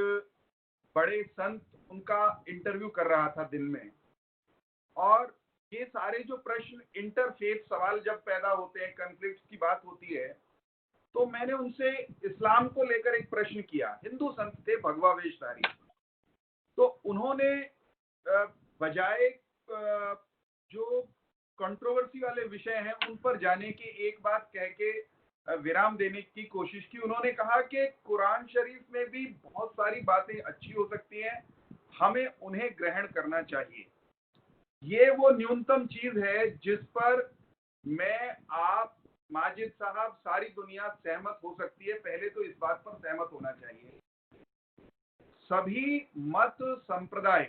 बड़े संत, उनका इंटरव्यू कर रहा था दिन में, और ये सारे जो प्रश्न इंटरफेथ सवाल जब पैदा होते हैं, कॉन्फ्लिक्ट की बात होती है, तो मैंने उनसे इस्लाम को लेकर एक प्रश्न किया। हिंदू संत थे, भगवा वेशधारी। तो उन्होंने बजाय जो कंट्रोवर्सी वाले विषय हैं उन पर जाने की एक बात कह के विराम देने की कोशिश की। उन्होंने कहा कि कुरान शरीफ में भी बहुत सारी बातें अच्छी हो सकती हैं, हमें उन्हें ग्रहण करना चाहिए। ये वो न्यूनतम चीज है जिस पर मैं, आप, माजिद साहब, सारी दुनिया सहमत हो सकती है। पहले तो इस बात पर सहमत होना चाहिए, सभी मत संप्रदाय,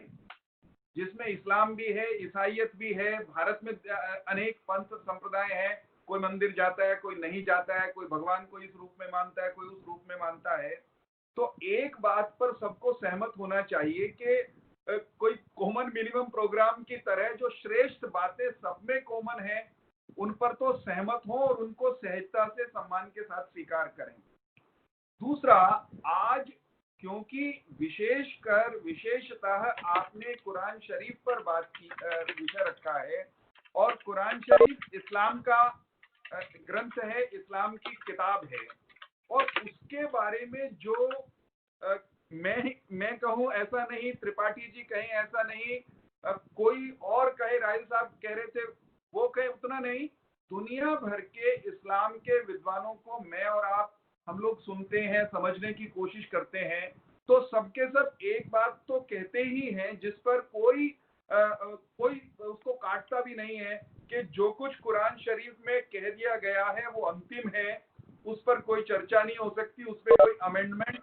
जिसमें इस्लाम भी है, ईसाइयत भी है, भारत में अनेक पंथ संप्रदाय हैं, कोई मंदिर जाता है, कोई नहीं जाता है, कोई भगवान को इस रूप में मानता है, कोई उस रूप में मानता है। तो एक बात पर सबको सहमत होना चाहिए कि कोई कॉमन मिनिमम प्रोग्राम की तरह जो श्रेष्ठ बातें सब में कॉमन है, उन पर तो सहमत हो और उनको सहजता से सम्मान के साथ स्वीकार करें। दूसरा, आज क्योंकि विशेषतः आपने कुरान शरीफ पर बात की, विषय रखा है, और कुरान शरीफ इस्लाम का ग्रंथ है, इस्लाम की किताब है, और उसके बारे में जो मैं कहूँ ऐसा नहीं, त्रिपाठी जी कहें ऐसा नहीं, कोई और कहे, राहिल साहब कह रहे थे वो कहे, उतना नहीं, दुनिया भर के इस्लाम के विद्वानों को मैं और आप हम लोग सुनते हैं, समझने की कोशिश करते हैं, तो सबके सब एक बात तो कहते ही हैं जिस पर कोई उसको काटता भी नहीं है कि जो कुछ कुरान शरीफ में कह दिया गया है वो अंतिम है, उस पर कोई चर्चा नहीं हो सकती, उस पर कोई अमेंडमेंट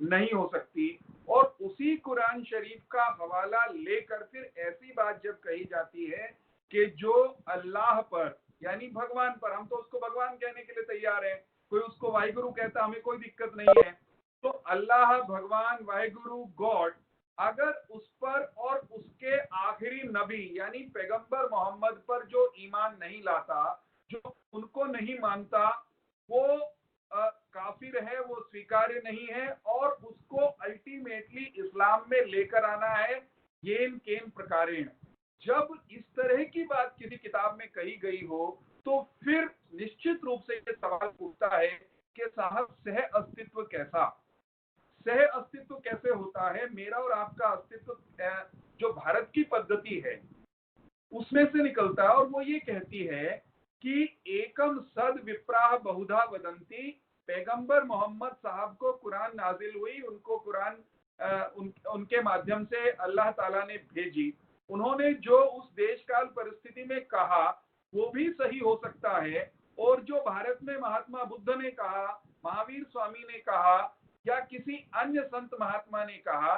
नहीं हो सकती। और उसी कुरान शरीफ का हवाला लेकर फिर ऐसी बात जब कही जाती है कि जो अल्लाह पर यानी भगवान पर, हम तो उसको भगवान कहने के लिए तैयार हैं, कोई उसको वाहिगुरु कहता, हमें कोई दिक्कत नहीं है, तो अल्लाह, भगवान, वाहिगुरु, गॉड, अगर उस पर और उसके आखिरी नबी यानी पैगंबर मोहम्मद पर जो ईमान नहीं लाता, जो उनको नहीं मानता, वो काफिर है, वो स्वीकार्य नहीं है, और उसको अल्टीमेटली इस्लाम में लेकर आना है येन केन प्रकारेण। जब इस तरह की बात किसी किताब में कही गई हो तो फिर निश्चित रूप से ये सवाल उठता है कि साहब सह अस्तित्व कैसा, सह अस्तित्व कैसे होता है। मेरा और आपका अस्तित्व जो भारत की पद्धति है उसमें से निकलता है, और वो ये कहती है कि एकम सद विप्राह बहुधा वदंती। पैगंबर मोहम्मद साहब को कुरान नाजिल हुई, उनको कुरान उनके माध्यम से अल्लाह ताला ने भेजी। उन्होंने जो उस देश काल परिस्थिति में कहा वो भी सही हो सकता है, और जो भारत में महात्मा बुद्ध ने कहा, महावीर स्वामी ने कहा, या किसी अन्य संत महात्मा ने कहा,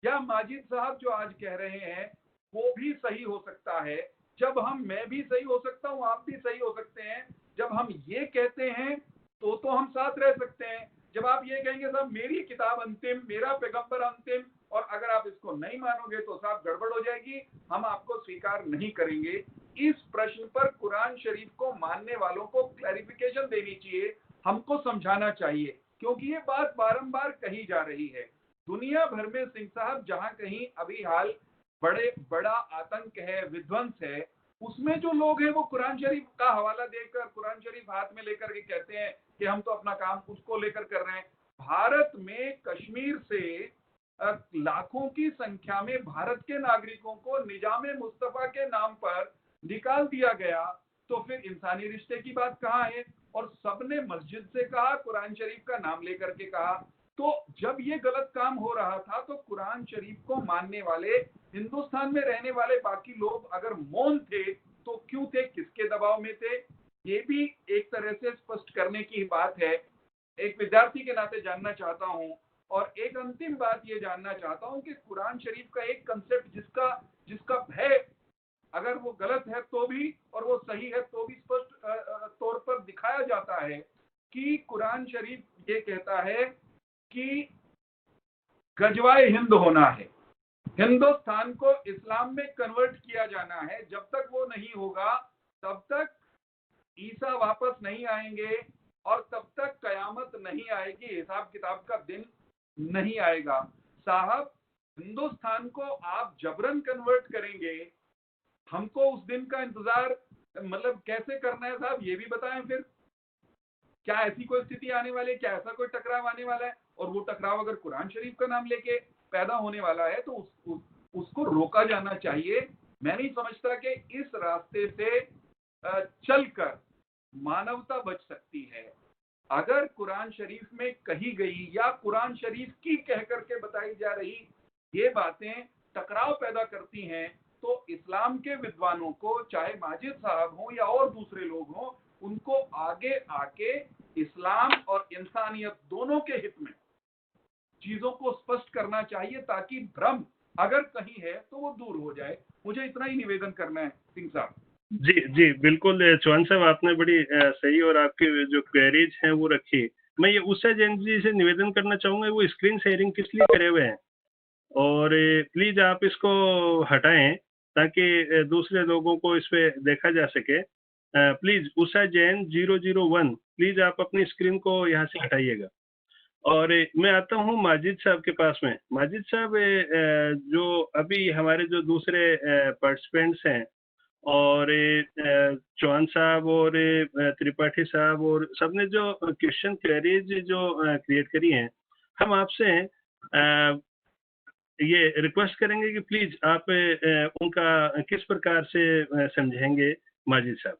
या माजिद साहब जो आज कह रहे हैं, वो भी सही हो सकता है। जब मैं भी सही हो सकता हूँ, आप भी सही हो सकते हैं। जब हम ये कहते हैं तो हम साथ रह सकते हैं। जब आप ये कहेंगे साहब मेरी किताब अंतिम, मेरा पैगंबर अंतिम, और अगर आप इसको नहीं मानोगे तो साहब गड़बड़ हो जाएगी, हम आपको स्वीकार नहीं करेंगे। इस प्रश्न पर कुरान शरीफ को मानने वालों को क्लैरिफिकेशन देनी चाहिए, हमको समझाना चाहिए, क्योंकि ये बात बारंबार कही जा रही है। दुनिया भर में सिंह साहब जहां कहीं अभी हाल बड़ा आतंक है, विध्वंस है, उसमें जो लोग हैं वो कुरान शरीफ का हवाला देकर, कुरान शरीफ हाथ में लेकर के कहते हैं कि हम तो अपना काम उसको लेकर कर रहे हैं। भारत में कश्मीर से लाखों की संख्या में भारत के नागरिकों को निजाम मुस्तफा के नाम पर निकाल दिया गया, तो फिर इंसानी रिश्ते की बात कहाँ है? और सबने मस्जिद से कहा, कुरान शरीफ का नाम लेकर के कहा। तो जब ये गलत काम हो रहा था तो कुरान शरीफ को मानने वाले हिंदुस्तान में रहने वाले बाकी लोग अगर मौन थे तो क्यों थे, किसके दबाव में थे? ये भी एक तरह से स्पष्ट करने की बात है। एक विद्यार्थी के नाते जानना चाहता हूं, और एक अंतिम बात ये जानना चाहता हूं कि कुरान शरीफ का एक कंसेप्ट जिसका भय, अगर वो गलत है तो भी और वो सही है तो भी स्पष्ट तौर पर दिखाया जाता है कि कुरान शरीफ ये कहता है कि गजवाए हिंद होना है, हिंदुस्तान को इस्लाम में कन्वर्ट किया जाना है। जब तक वो नहीं होगा तब तक ईसा वापस नहीं आएंगे, और तब तक कयामत नहीं आएगी, हिसाब किताब का दिन नहीं आएगा। साहब हिंदुस्तान को आप जबरन कन्वर्ट करेंगे, हमको उस दिन का इंतजार मतलब कैसे करना है साहब, ये भी बताएं। फिर क्या ऐसी कोई स्थिति आने वाली है, क्या ऐसा कोई टकराव आने वाला है? और वो टकराव अगर कुरान शरीफ का नाम लेके पैदा होने वाला है तो उसको रोका जाना चाहिए। मैं नहीं समझता कि इस रास्ते से चलकर मानवता बच सकती है। अगर कुरान शरीफ में कही गई या कुरान शरीफ की कह करके बताई जा रही ये बातें टकराव पैदा करती हैं, तो इस्लाम के विद्वानों को, चाहे माजिद साहब हों या और दूसरे लोग हों, उनको आगे आके इस्लाम और इंसानियत दोनों के हित में चीजों को स्पष्ट करना चाहिए, ताकि भ्रम अगर कहीं है तो वो दूर हो जाए। मुझे इतना ही निवेदन करना है सिंह साहब। जी बिल्कुल चौहान साहब, आपने बड़ी सही और आपकी जो क्वेरीज हैं वो रखी। मैं ये उषा जैन जी से निवेदन करना चाहूंगा, वो स्क्रीन शेयरिंग किस लिए करे हुए हैं, और प्लीज आप इसको हटाएं ताकि दूसरे लोगों को इस पे देखा जा सके। प्लीज उषा जैन 001, प्लीज आप अपनी स्क्रीन को यहाँ से हटाइएगा। और मैं आता हूँ माजिद साहब के पास में। माजिद साहब, जो अभी हमारे जो दूसरे पार्टिसिपेंट्स हैं, और चौहान साहब और त्रिपाठी साहब और सबने जो क्वेश्चन क्वेरीज जो क्रिएट करी हैं, हम आपसे ये रिक्वेस्ट करेंगे कि प्लीज आप उनका किस प्रकार से समझेंगे माजिद साहब।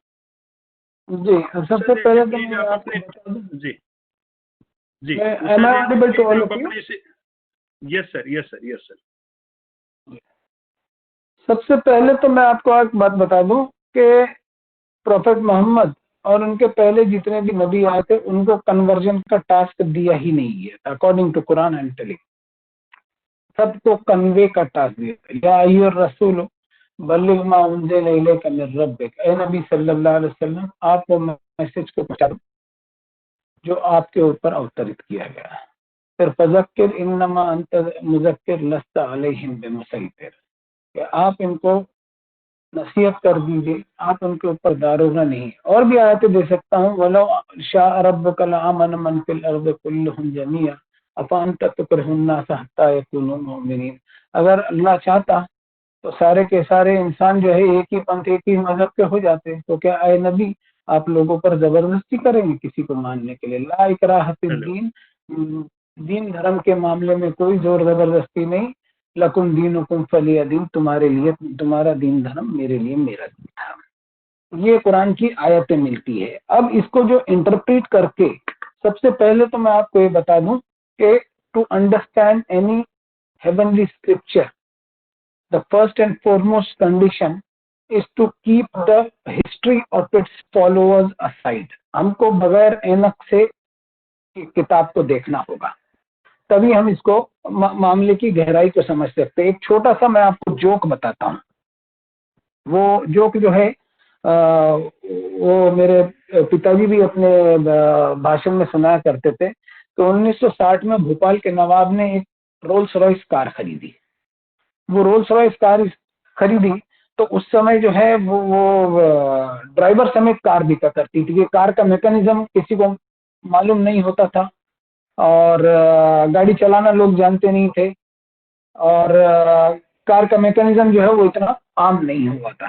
जी, सबसे पहले तो प्लीज मैं आप आपको अपने बता दूं, जी जी am I audible to all of you? Yes sir, yes sir, yes sir. सबसे पहले तो मैं आपको एक बात बता दूं कि प्रोफेट मोहम्मद और उनके पहले जितने भी नबी आए थे उनको कन्वर्जन का टास्क दिया ही नहीं है, according to Quran and telling. सबको कन्वे का टास्क दिया, या अय्युहर रसूल बल्लिग मा उनज़िला इलैका मिन रब्बिक, ए नबी सल्लल्लाहु अलैहि वसल्लम आप वो मैसेज को पहुंचा दो जो आपके ऊपर अवतरित किया गया है। फिर फज़क्किर इन्नमा अंत मुज़क्किर लस्त अलैहिम बिमुसैतिर, कि आप इनको नसीहत कर दीजिए, आप उनके ऊपर दारोगा नहीं। और भी आयतें दे सकता हूँ, वलो शाअ रब्बुका लआमन मन फिल अर्दि कुल्लुहुम जमीअन अफअंत तुकरिहुन नास हत्ता यकूनू मुमिनीन। अगर अल्लाह चाहता तो सारे के सारे इंसान जो है एक ही पंथ एक ही मजहब के हो जाते। तो क्या आए नबी आप लोगों पर जबरदस्ती करेंगे किसी को मानने के लिए? ला इकराह फिद्दीन, दीन धर्म के मामले में कोई जोर जबरदस्ती नहीं। लकुम दीनुकुम फलिया दीन, तुम्हारे लिए तुम्हारा दीन धर्म, मेरे लिए मेरा दीन धर्म। ये कुरान की आयतें मिलती है। अब इसको जो इंटरप्रेट करके, सबसे पहले तो मैं आपको ये बता दूं कि to understand any heavenly scripture the first and foremost condition is to keep the history of its followers aside. हमको बगैर ऐनक से किताब को देखना होगा, तभी हम इसको मामले की गहराई को समझ सकते हैं। एक छोटा सा मैं आपको जोक बताता हूँ। वो जोक जो है वो मेरे पिताजी भी अपने भाषण में सुनाया करते थे। तो 1960 में भोपाल के नवाब ने एक रोल्स रॉयस कार खरीदी। वो रोल्स रॉयस कार खरीदी तो उस समय जो है वो ड्राइवर समेत कार बिका करती थी। कार का मैकेनिज्म किसी को मालूम नहीं होता था और गाड़ी चलाना लोग जानते नहीं थे, और कार का मैकेनिज्म जो है वो इतना आम नहीं हुआ था।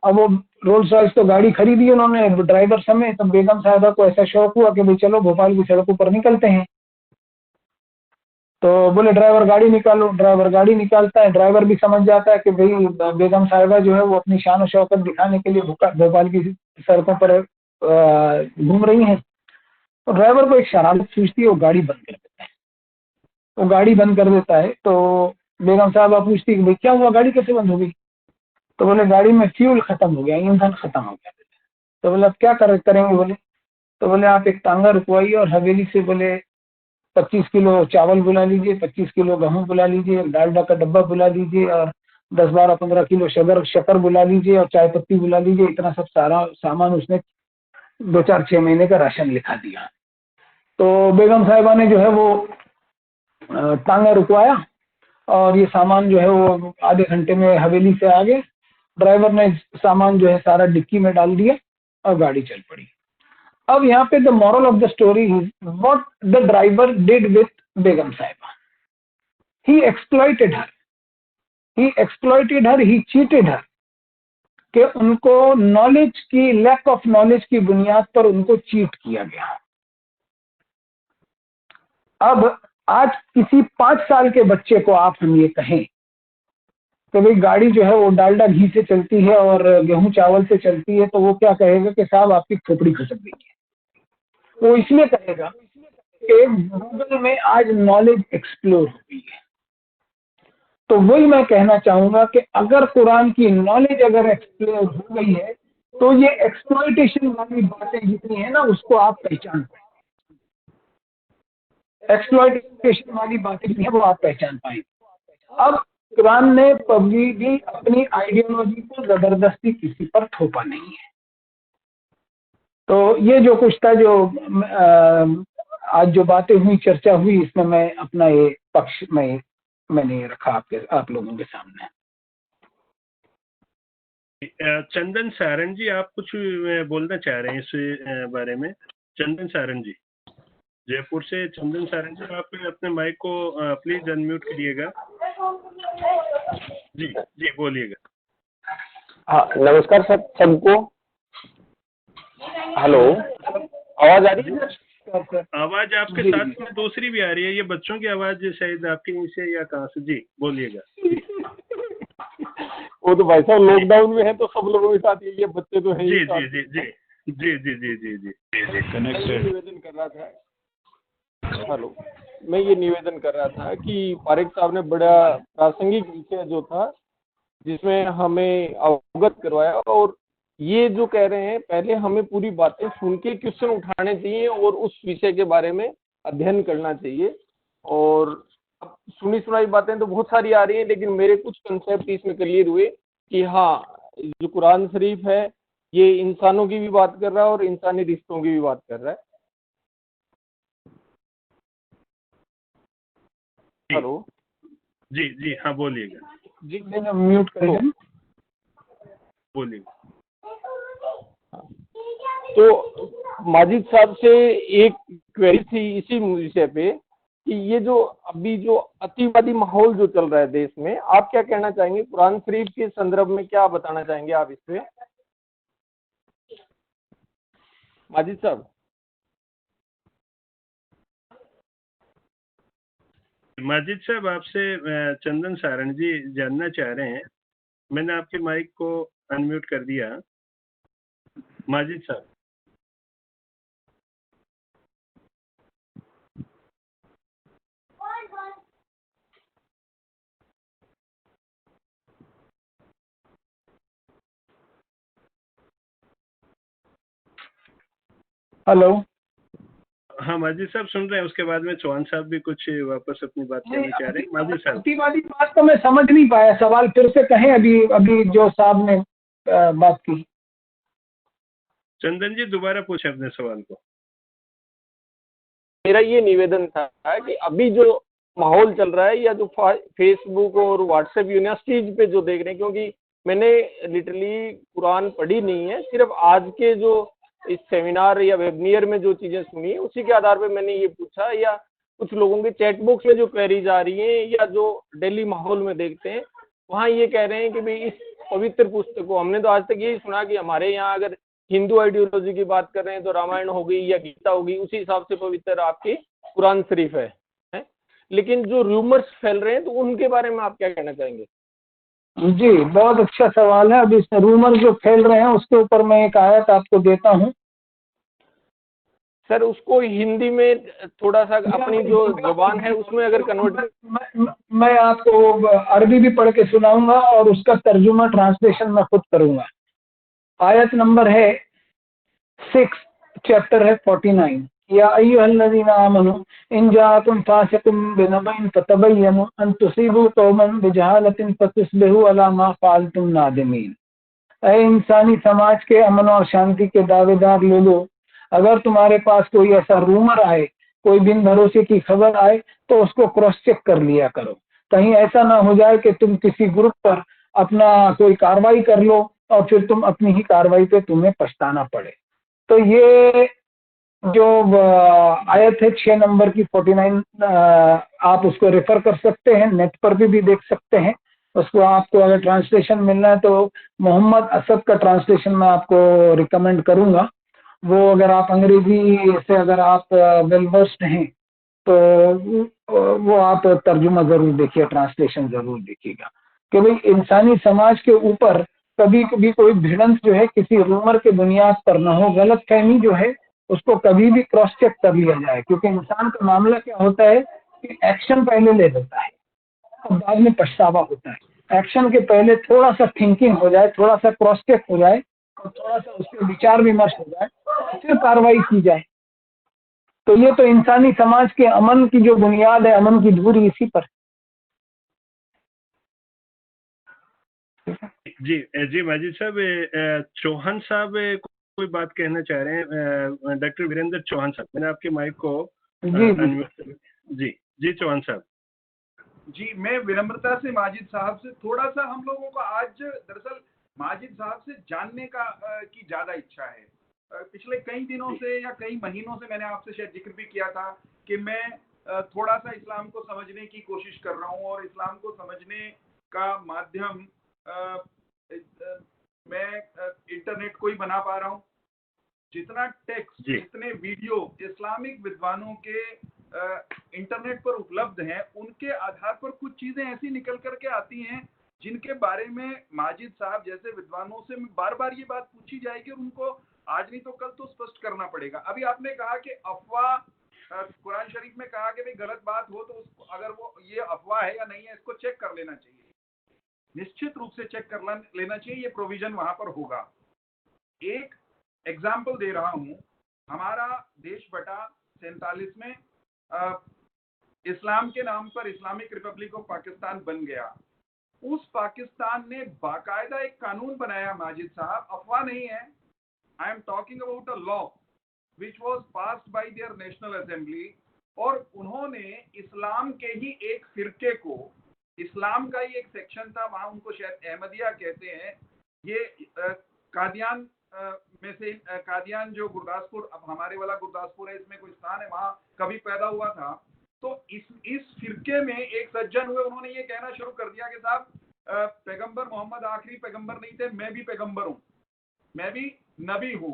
अब वो रोल्स रॉयस तो गाड़ी खरीदी उन्होंने ड्राइवर समेत। तो बेगम साहिबा को ऐसा शौक हुआ कि भाई चलो भोपाल की सड़कों पर निकलते हैं। तो बोले ड्राइवर गाड़ी निकालो। ड्राइवर गाड़ी निकालता है। ड्राइवर भी समझ जाता है कि भाई बेगम साहिबा जो है वो अपनी शान और शौकत दिखाने के लिए भोपाल की सड़कों पर घूम रही हैं। तो ड्राइवर को एक शरारत सूझती है, वो गाड़ी बंद कर देता है। वो गाड़ी बंद कर देता है तो बेगम साहिबा पूछती है कि भाई क्या हुआ, गाड़ी कैसे बंद हो गई? तो बोले गाड़ी में फ्यूल खत्म हो गया, ईंधन खत्म हो गया। तो बोले अब क्या करेंगे? बोले तो बोले आप एक टांगा रुकवाइए और हवेली से बोले 25 किलो चावल बुला लीजिए, 25 किलो गेहूं बुला लीजिए, डालडा का डब्बा बुला लीजिए और 10-12-15 किलो शक्कर बुला लीजिए और चाय पत्ती बुला लीजिए। इतना सब सारा सामान उसने 2-4-6 महीने का राशन लिखा दिया। तो बेगम साहिबा ने जो है वो टांगा रुकवाया और ये सामान जो है वो आधे घंटे में हवेली से आ गए। ड्राइवर ने सामान जो है सारा डिक्की में डाल दिया और गाड़ी चल पड़ी। अब यहाँ पे the moral of the story is what the driver did with बेगम साहिबा। He exploited her, he cheated हर, कि उनको नॉलेज की, लैक ऑफ नॉलेज की बुनियाद पर उनको चीट किया गया। अब आज किसी 5 साल के बच्चे को आप हम ये कहें कि भाई गाड़ी जो है वो डालडा घी से चलती है और गेहूं चावल से चलती है, तो वो क्या कहेगा कि साहब आपकी खोपड़ी खसक गई है। वो इसलिए कहेगा कि गूगल में आज नॉलेज एक्सप्लोर हो गई है। तो वही मैं कहना चाहूंगा कि अगर कुरान की नॉलेज अगर एक्सप्लोर हो गई है तो ये एक्सप्लॉइटेशन वाली बातें जितनी है ना उसको आप पहचान पाएंगे। एक्सप्लॉइटेशन वाली बातें जितनी है वो आप पहचान पाएंगे। अब कुरान ने कभी भी अपनी आइडियोलॉजी को जबरदस्ती किसी पर थोपा नहीं है। तो ये जो कुछ था, जो आज जो बातें हुई, चर्चा हुई, इसमें मैं अपना ये पक्ष मैंने रखा आप लोगों के सामने। चंदन सारंग जी, आप कुछ बोलना चाह रहे हैं इस बारे में? चंदन सारंग जी, जयपुर से चंदन सारंग जी, आप अपने माइक को प्लीज अनम्यूट करिएगा। जी जी बोलिएगा। हाँ, नमस्कार सर सबको। हेलो, आवाज आ रही है? आवाज आपके साथ में दूसरी भी आ रही है, ये बच्चों की आवाज शायद आपके नीचे या कहाँ से? जी बोलिएगा। वो तो भाई साहब लॉकडाउन में है तो सब लोगों के साथ ये बच्चे तो है। जी जी जी जी जी जी जी जी जी कनेक्टेड निवेदन कर रहा था, हेलो, मैं ये निवेदन कर रहा था कि पारेख साहब ने बड़ा प्रासंगिक विषय जो था जिसमें हमें अवगत करवाया, और ये जो कह रहे हैं पहले हमें पूरी बातें सुन के क्वेश्चन उठाने चाहिए और उस विषय के बारे में अध्ययन करना चाहिए। और अब सुनी सुनाई बातें तो बहुत सारी आ रही हैं, लेकिन मेरे कुछ कंसेप्ट इसमें क्लियर हुए कि हाँ, जो कुरान शरीफ है ये इंसानों की भी बात कर रहा है और इंसानी रिश्तों की भी बात कर रहा है। हेलो जी जी हाँ बोलिएगा, जी, म्यूट करें। बोलिए। तो माजिद साहब से एक क्वेरी थी इसी विषय पे कि ये जो अभी जो अतिवादी माहौल जो चल रहा है देश में, आप क्या कहना चाहेंगे? कुरान शरीफ के संदर्भ में क्या बताना चाहेंगे आप इस पे, माजिद साहब? माजिद साहब, आपसे चंदन सारण जी जानना चाह रहे हैं। मैंने आपके माइक को अनम्यूट कर दिया। माजिद साहब। हेलो। हाँ माजिद साहब सुन रहे हैं, उसके बाद में चौहान साहब भी कुछ वापस अपनी बात कहना चाह रहे हैं। माजिद साहब। अतिवादी बात तो मैं समझ नहीं पाया, सवाल फिर से कहें। अभी अभी जो साहब ने बात की। चंदन जी दोबारा पूछे अपने सवाल को। मेरा ये निवेदन था कि अभी जो माहौल चल रहा है या जो फेसबुक और व्हाट्सएप यूनिवर्सिटीज पे जो देख रहे हैं, क्योंकि मैंने लिटरली कुरान पढ़ी नहीं है, सिर्फ आज के जो इस सेमिनार या वेबिनार में जो चीजें सुनी है उसी के आधार पे मैंने ये पूछा, या कुछ लोगों के चैट बॉक्स में जो क्वेरीज आ रही हैं या जो डेली माहौल में देखते हैं, वहाँ ये कह रहे हैं कि भाई इस पवित्र पुस्तक को, हमने तो आज तक यही सुना कि हमारे यहाँ अगर हिंदू आइडियोलॉजी की बात कर रहे हैं तो रामायण हो गई या गीता हो गई, उसी हिसाब से पवित्र आपकी कुरान शरीफ है? लेकिन जो रूमर्स फैल रहे हैं तो उनके बारे में आप क्या कहना चाहेंगे? जी बहुत अच्छा सवाल है। अभी रूमर जो फैल रहे हैं उसके ऊपर मैं एक आयत आपको देता हूँ। सर उसको हिंदी में थोड़ा सा अपनी जो जुबान है उसमें अगर कन्वर्ट, मैं आपको अरबी भी पढ़ के सुनाऊंगा और उसका तर्जुमा ट्रांसलेशन मैं खुद करूंगा। आयत नंबर है 6, चैप्टर है 49। या अय्युहल्लज़ीना आमनू इन जाअकुम फासिकुम बिनबइन फतबय्यनु अन तुसीबू कौमन बिजहालतिन फतुस्बिहू अला मा फ़अलतुम नादिमीन। ऐ इंसानी समाज के अमन और शांति के दावेदार लोगों, अगर तुम्हारे पास कोई ऐसा रूमर आए, कोई बिन भरोसे की खबर आए, तो उसको क्रॉस चेक कर लिया करो। कहीं ऐसा ना हो जाए कि तुम किसी ग्रुप पर अपना कोई कार्रवाई कर लो और फिर तुम अपनी ही कार्रवाई पे तुम्हें पछताना पड़े। तो ये जो आयत है 6 नंबर की 49, आप उसको रेफर कर सकते हैं, नेट पर भी देख सकते हैं उसको। आपको अगर ट्रांसलेशन मिलना है तो मोहम्मद असद का ट्रांसलेशन मैं आपको रिकमेंड करूंगा। वो अगर आप अंग्रेजी से अगर आप वेल वर्स्ड हैं तो वो आप तर्जुमा जरूर देखिए, ट्रांसलेशन जरूर देखिएगा कि भाई इंसानी समाज के ऊपर कभी कभी कोई भिड़ंत जो है किसी रूमर के बुनियाद पर ना हो, गलत फहमी जो है उसको कभी भी क्रॉस चेक कर लिया जाए। क्योंकि इंसान का मामला क्या होता है कि एक्शन पहले ले लेता है और बाद में पछतावा होता है। एक्शन के पहले थोड़ा सा थिंकिंग हो जाए, थोड़ा सा क्रॉस चेक हो जाए और थोड़ा सा उसके विचार विमर्श हो जाए, फिर कार्रवाई की जाए। तो ये तो इंसानी समाज के अमन की जो बुनियाद है, अमन की धूरी इसी पर। जी जी माजिद साहब, चौहान साहब कोई बात कहना चाह रहे हैं। डॉक्टर वीरेंद्र चौहान साहब, मैंने आपके माइक को जी जी चौहान साहब। जी मैं विनम्रता से माजिद साहब से थोड़ा सा, हम लोगों को आज दरअसल माजिद साहब से जानने की ज्यादा इच्छा है। पिछले कई दिनों से या कई महीनों से मैंने आपसे शायद जिक्र भी किया था कि मैं थोड़ा सा इस्लाम को समझने की कोशिश कर रहा हूँ और इस्लाम को समझने का माध्यम मैं इंटरनेट को ही बना पा रहा हूँ। जितना टेक्स्ट, जितने वीडियो इस्लामिक विद्वानों के इंटरनेट पर उपलब्ध हैं, उनके आधार पर कुछ चीजें ऐसी निकल करके आती हैं जिनके बारे में माजिद साहब जैसे विद्वानों से बार बार ये बात पूछी जाएगी और उनको आज नहीं तो कल तो स्पष्ट करना पड़ेगा। अभी आपने कहा कि अफवाह, कुरान शरीफ में कहा कि भाई गलत बात हो तो उसको, अगर वो ये अफवाह है या नहीं है, इसको चेक कर लेना चाहिए, निश्चित रूप से चेक कर लेना चाहिए, ये प्रोविजन वहां पर होगा। एक एग्जाम्पल दे रहा हूं, हमारा देश बटा 47 में इस्लाम के नाम पर इस्लामिक रिपब्लिक ऑफ पाकिस्तान बन गया। उस पाकिस्तान ने बाकायदा एक कानून बनाया माजिद साहब, अफवाह नहीं है, I am talking about a law which was passed by there national assembly, और उन्होंने इस्लाम के ही एक फिरके को, इस्लाम का ही एक सेक्शन था वहां, उनको शायद अहमदिया कहते हैं, ये कादियान में से, कादियान जो गुरदासपुर, अब हमारे वाला गुरदासपुर है, इसमें कोई स्थान है, वहां कभी पैदा हुआ था। तो इस फिरके में एक सज्जन हुए, उन्होंने ये कहना शुरू कर दिया कि साहब पैगंबर मोहम्मद आखिरी पैगंबर नहीं थे, मैं भी पैगंबर हूं, मैं भी नबी हूं।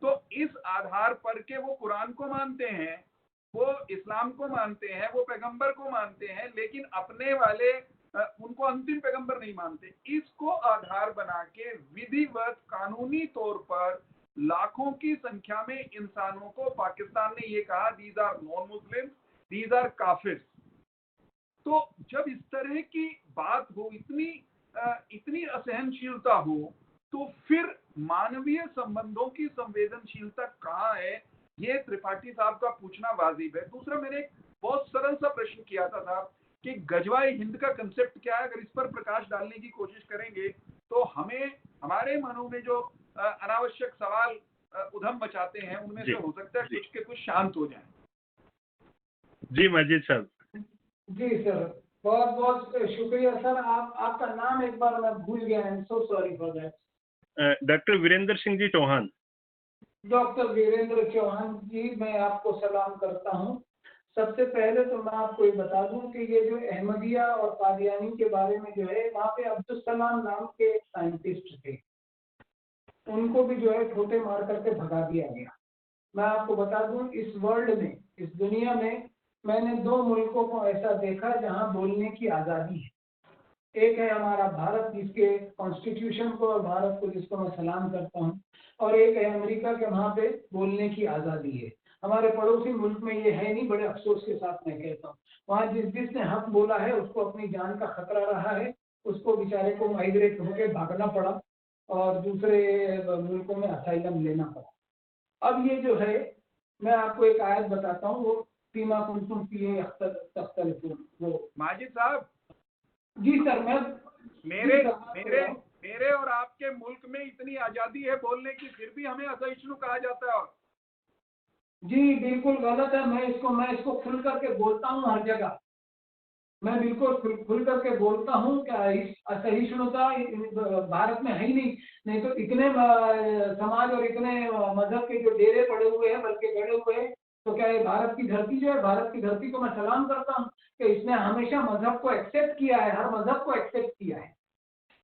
तो इस आधार पर के वो कुरान को मानते हैं, वो इस्लाम को मानते हैं, वो पैगंबर को मानते हैं, लेकिन अपने वाले उनको अंतिम पैगंबर नहीं मानते। इसको आधार बना के विधिवत कानूनी तौर पर लाखों की संख्या में इंसानों को पाकिस्तान ने ये कहा, these are non Muslim, these are काफिर। तो जब इस तरह की बात हो, इतनी असहनशीलता हो, तो फिर मानवीय संबंधों की संवेदनशीलता कहाँ है, ये त्रिपाठी साहब का पूछना वाजिब है। दूसरा, मैंने एक बहुत सरल सा प्रश्न किया था साहब कि गजवाए हिंद का कंसेप्ट क्या है। अगर इस पर प्रकाश डालने की कोशिश करेंगे तो हमें, हमारे मनों में जो अनावश्यक सवाल उधम मचाते हैं, उनमें से हो सकता है कुछ के कुछ शांत हो जाएं। जी माजिद साहब। जी सर, बहुत बहुत शुक्रिया सर। आपका नाम एक बार मैं भूल गया, I am so sorry for that. Doctor Virendra Singh ji Chauhan. Doctor Virendra Chauhan ji, मैं आपको सलाम करता हूं। सबसे पहले तो मैं आपको ये बता दूं कि ये जो अहमदिया और कादियानी के बारे में जो है, वहाँ पे अब्दुल सलाम नाम के साइंटिस्ट थे, उनको भी जो है ठोटे मार करके भगा दिया गया। मैं आपको बता दूं, इस वर्ल्ड में, इस दुनिया में मैंने 2 मुल्कों को ऐसा देखा जहां बोलने की आज़ादी है। एक है हमारा भारत, जिसके कॉन्स्टिट्यूशन को और भारत को, जिसको मैं सलाम करता हूं, और एक है अमेरिका के, वहां पे बोलने की आज़ादी है। हमारे पड़ोसी मुल्क में ये है नहीं, बड़े अफसोस के साथ मैं कहता हूँ। वहाँ जिसने हक बोला है उसको अपनी जान का खतरा रहा है, उसको बेचारे को माइग्रेट होकर भागना पड़ा और दूसरे मुल्कों में असाइलम लेना पड़ा। अब ये जो है, मैं आपको एक आयत बताता हूँ, वो फीमा कुंतुम फीहि तख्तलिफून, वो माजिद साहब। जी सर, मैं मेरे और आपके मुल्क में इतनी आजादी है बोलने की, फिर भी हमें असहिष्णु कहा जाता है। जी बिल्कुल गलत है। मैं इसको खुल करके बोलता हूँ हर जगह, मैं बिल्कुल खुल करके बोलता हूँ। क्या असहिष्णुता भारत में है ही नहीं तो इतने समाज और इतने मजहब के जो डेरे पड़े हुए हैं, बल्कि गड़े हुए हैं, तो क्या ये भारत की धरती जो है, भारत की धरती को मैं सलाम करता हूँ कि इसने हमेशा मजहब को एक्सेप्ट किया है, हर मजहब को एक्सेप्ट किया है।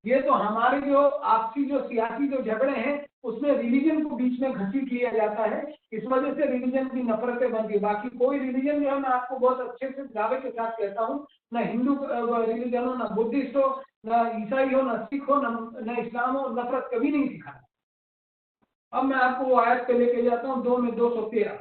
ये तो हमारे जो आपसी जो सियासी जो झगड़े हैं, उसमें रिलीजन को बीच में घसीट लिया जाता है, इस वजह से रिलीजन की नफरतें बनती। बाकी कोई रिलीजन जो है, मैं आपको बहुत अच्छे से दावे के साथ कहता हूँ, न हिंदू रिलीजन हो, न बुद्धिस्ट हो, न ईसाई हो, न सिख हो, न इस्लाम हो, नफरत कभी नहीं सिखाया। अब मैं आपको वो आयत पे लेके जाता हूँ, 2:13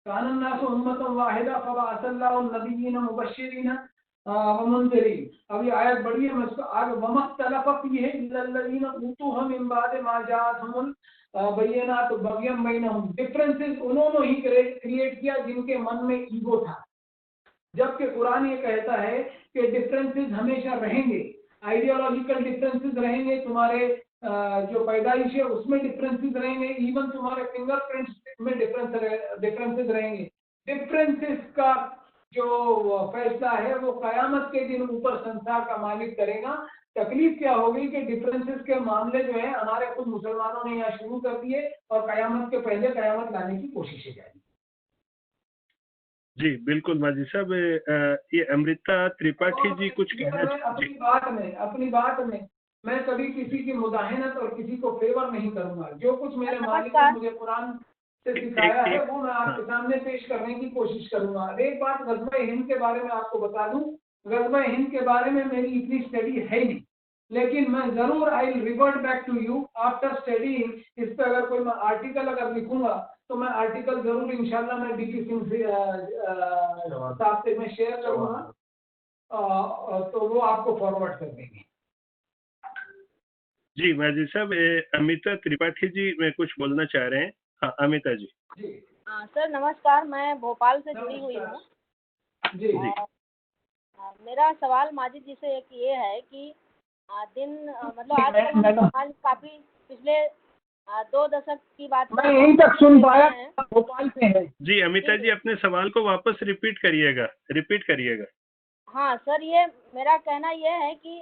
कानन नासु उम्मतन वाहिदा फबअसल्लाहु नबिय्यिन मुबश्शिरीन व मुनज़िरीन। अभी आयत बढ़ी है, मैं इसको आगे, वमख्तलफ़ फ़ीहि इल्लल्लज़ीना ऊतूहा मिन बाद मा जाअतहुमुल बय्यिनात बग़यन बैनहुम। डिफरेंसेस उन्होंने ही क्रिएट किया जिनके मन में ईगो था, जबकि कुरान ये कहता है कि डिफरेंसेस हमेशा रहेंगे, आइडियोलॉजिकल डिफरेंसेस रहेंगे, तुम्हारे जो पैदाइश है उसमें डिफरेंसेस रहेंगे, इवन तुम्हारे फिंगरप्रिंट्स में डिफरेंसेस रहेंगे। डिफरेंसेस का जो फैसला है वो कयामत के दिन ऊपर संसार का मालिक करेगा। तकलीफ क्या होगी कि डिफरेंसेस के मामले जो है हमारे खुद मुसलमानों ने यहाँ शुरू कर दिए और कयामत के पहले कयामत लाने की कोशिश जारी। जी बिल्कुल माजिद साहब, ये अमृता त्रिपाठी जी कुछ कहना। अपनी बात में मैं कभी किसी की मुदाहिनत और किसी को फेवर नहीं करूंगा। जो कुछ मेरे मालिक ने मुझे कुरान से सिखाया है वो मैं आपके सामने पेश करने की कोशिश करूंगा। एक बात ग़ज़वा-ए-हिंद के बारे में आपको बता दूं, ग़ज़वा-ए-हिंद के बारे में मेरी इतनी स्टडी है नहीं, लेकिन मैं जरूर I will revert back to you after studying. इस पे अगर कोई मैं आर्टिकल अगर लिखूंगा तो मैं आर्टिकल जरूर इंशाल्लाह मैं डीपी सिंह से साहब से मैं शेयर करूंगा, तो वो आपको फॉरवर्ड कर देंगे। जी माजिद साहब, अमिता त्रिपाठी जी मैं कुछ बोलना चाह रहे हैं। हाँ अमिता जी। सर नमस्कार, मैं भोपाल से जुड़ी हुई हूँ। जी मेरा सवाल माजिद जी से एक ये है कि मतलब आजकल हम समाज काफी पिछले 2 दशक की बात मैं यहीं तक सुन पाया, भोपाल से है। जी अमिता जी, अपने सवाल को वापस रिपीट करिएगा। हाँ सर, ये मेरा कहना ये है कि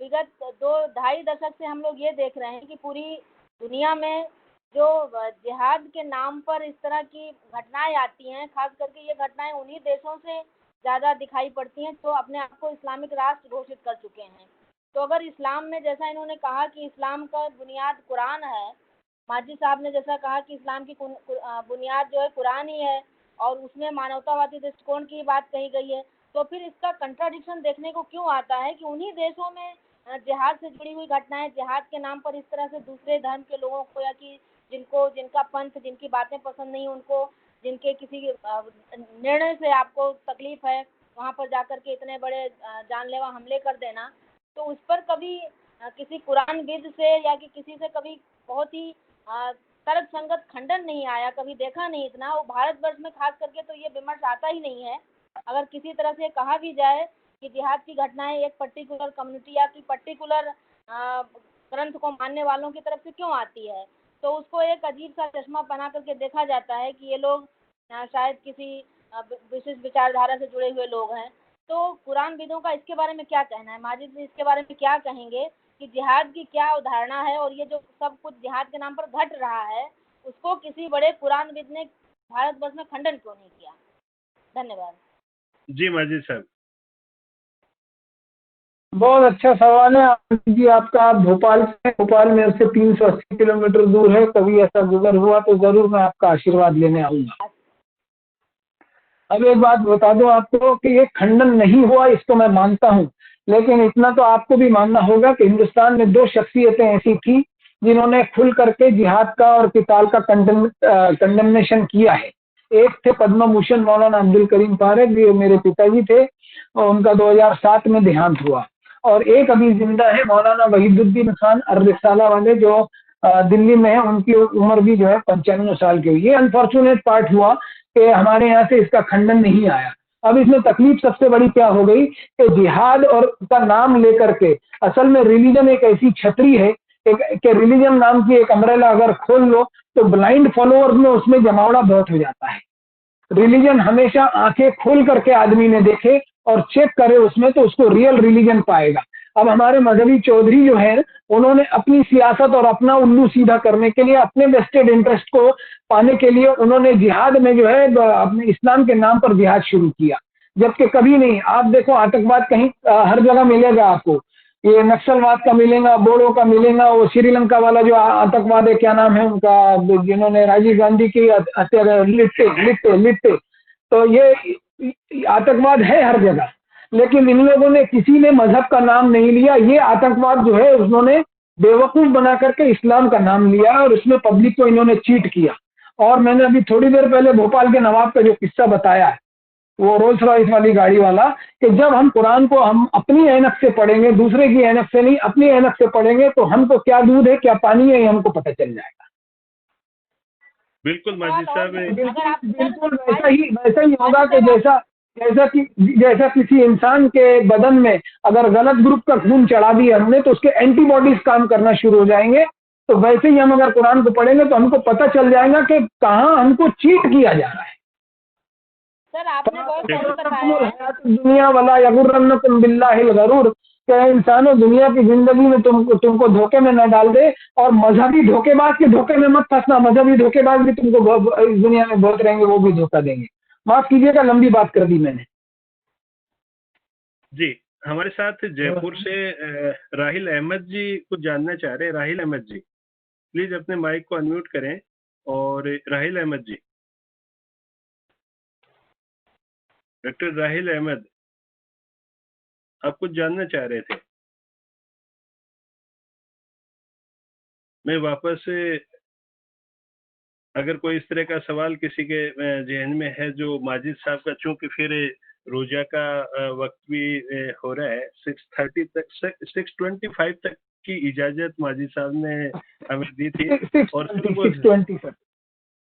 विगत 2-2.5 दशक से हम लोग ये देख रहे हैं कि पूरी दुनिया में जो जिहाद के नाम पर इस तरह की घटनाएं आती हैं, खास करके ये घटनाएं उन्हीं देशों से ज़्यादा दिखाई पड़ती हैं जो अपने आप को इस्लामिक राष्ट्र घोषित कर चुके हैं। तो अगर इस्लाम में, जैसा इन्होंने कहा कि इस्लाम का बुनियाद कुरान है, माजी साहब ने जैसा कहा कि इस्लाम की बुनियाद जो है कुरान ही है और उसमें मानवतावादी दृष्टिकोण की बात कही गई है, तो फिर इसका कंट्राडिक्शन देखने को क्यों आता है कि उन्हीं देशों में जिहाद से जुड़ी हुई घटनाएं, जिहाद के नाम पर इस तरह से दूसरे धर्म के लोगों को, या कि जिनका पंथ, जिनकी बातें पसंद नहीं उनको, जिनके किसी निर्णय से आपको तकलीफ है, वहाँ पर जाकर के इतने बड़े जानलेवा हमले कर देना, तो उस पर कभी किसी कुरानविद से या कि किसी से कभी बहुत ही तर्कसंगत खंडन नहीं आया, कभी देखा नहीं इतना। वो भारतवर्ष में खास करके तो ये विमर्श आता ही नहीं है। अगर किसी तरह से कहा भी जाए कि जिहाद की घटनाएं एक पर्टिकुलर कम्युनिटी या कि पर्टिकुलर ग्रंथ को मानने वालों की तरफ से क्यों आती है, तो उसको एक अजीब सा चश्मा बना करके देखा जाता है कि ये लोग शायद किसी विशिष्ट विचारधारा से जुड़े हुए लोग हैं। तो कुरानविदों का इसके बारे में क्या कहना है? माजिद जी इसके बारे में क्या कहेंगे कि जिहाद की क्या अवधारणा है और ये जो सब कुछ जिहाद के नाम पर घट रहा है, उसको किसी बड़े कुरानविद ने भारतवर्ष में खंडन क्यों नहीं किया? धन्यवाद। जी माजिद साहब। बहुत अच्छा सवाल है जी आपका। आप भोपाल मेरे से 380 किलोमीटर दूर है। कभी ऐसा गुजर हुआ तो जरूर मैं आपका आशीर्वाद लेने आऊंगा। अब एक बात बता दूं आपको कि ये खंडन नहीं हुआ, इसको मैं मानता हूं, लेकिन इतना तो आपको भी मानना होगा कि हिंदुस्तान में 2 शख्सियतें ऐसी थी जिन्होंने खुल करके जिहाद का और किताल का कंडेमनेशन किया है। एक थे पद्म भूषण मौलाना अब्दुल करीम पारेख, जो मेरे पिताजी थे, और उनका 2007 में देहांत हुआ। और एक अभी जिंदा है मौलाना वहीदुद्दीन खान अर्रिसाला वाले, जो दिल्ली में है। उनकी उम्र भी जो है 95 साल की हुई। ये अनफॉर्चुनेट पार्ट हुआ कि हमारे यहाँ से इसका खंडन नहीं आया। अब इसमें तकलीफ सबसे बड़ी क्या हो गई कि जिहाद और का नाम लेकर के, असल में रिलीजन एक ऐसी छतरी है कि रिलीजन नाम की एक अम्ब्रेला अगर खोल लो तो ब्लाइंड फॉलोअर्स में उसमें जमावड़ा बहुत हो जाता है। रिलीजन हमेशा आंखें खोल करके आदमी ने देखे और चेक करे उसमें, तो उसको रियल रिलीजन पाएगा। अब हमारे मजहबी चौधरी जो है, उन्होंने अपनी सियासत और अपना उल्लू सीधा करने के लिए, अपने वेस्टेड इंटरेस्ट को पाने के लिए, उन्होंने जिहाद में जो है अपने इस्लाम के नाम पर जिहाद शुरू किया, जबकि कभी नहीं। आप देखो आतंकवाद कहीं हर जगह मिलेगा आपको, ये नक्सलवाद का मिलेगा, बोडो का मिलेगा, वो श्रीलंका वाला जो आतंकवाद है, क्या नाम है उनका, जिन्होंने राजीव गांधी की हत्या, लिट्टे। तो ये आतंकवाद है हर जगह, लेकिन इन लोगों ने, किसी ने मजहब का नाम नहीं लिया। ये आतंकवाद जो है उन्होंने बेवकूफ बना करके इस्लाम का नाम लिया और उसमें पब्लिक को इन्होंने चीट किया। और मैंने अभी थोड़ी देर पहले भोपाल के नवाब का जो किस्सा बताया है, वो रोल्स रॉयस वाली गाड़ी वाला, कि जब हम कुरान को हम अपनी ऐनक से पढ़ेंगे, दूसरे की ऐनक से नहीं, अपनी ऐनक से पढ़ेंगे, तो हमको क्या दूध है क्या पानी है ये हमको पता चल जाएगा। बिल्कुल माजिद साहब, बिल्कुल वैसा ही होगा कि जैसा किसी इंसान के बदन में अगर गलत ग्रुप का खून चढ़ा दिया हमने, तो उसके एंटीबॉडीज काम करना शुरू हो जाएंगे। तो वैसे ही हम अगर कुरान को पढ़ेंगे तो हमको पता चल जाएगा कि कहाँ हमको चीट किया जा रहा है। सर आपने बहुत सही बताया। दुनिया वाला यगुर्रन्नकुम बिल्लाहिल गरूर, क्या इंसानों दुनिया की जिंदगी में तुमको धोखे में न डाल दे, और मजहबी धोखेबाज के धोखे में मत फंसना। मजहबी धोखेबाज भी तुमको इस दुनिया में बहुत रहेंगे, वो भी धोखा देंगे। माफ कीजिएगा, लंबी बात कर दी मैंने। जी, हमारे साथ जयपुर से राहिल अहमद जी कुछ जानना चाह रहे हैं। राहिल अहमद जी प्लीज अपने माइक को अनम्यूट करें। और राहिल अहमद जी, डॉक्टर राहिल अहमद, आप कुछ जानना चाह रहे थे। मैं वापस से, अगर कोई इस तरह का सवाल किसी के जहन में है, जो माजिद साहब का, चूंकि फिर रोजा का वक्त भी हो रहा है, 6:30 तक, 6:25 तक की इजाजत माजिद साहब ने हमें दी थी, और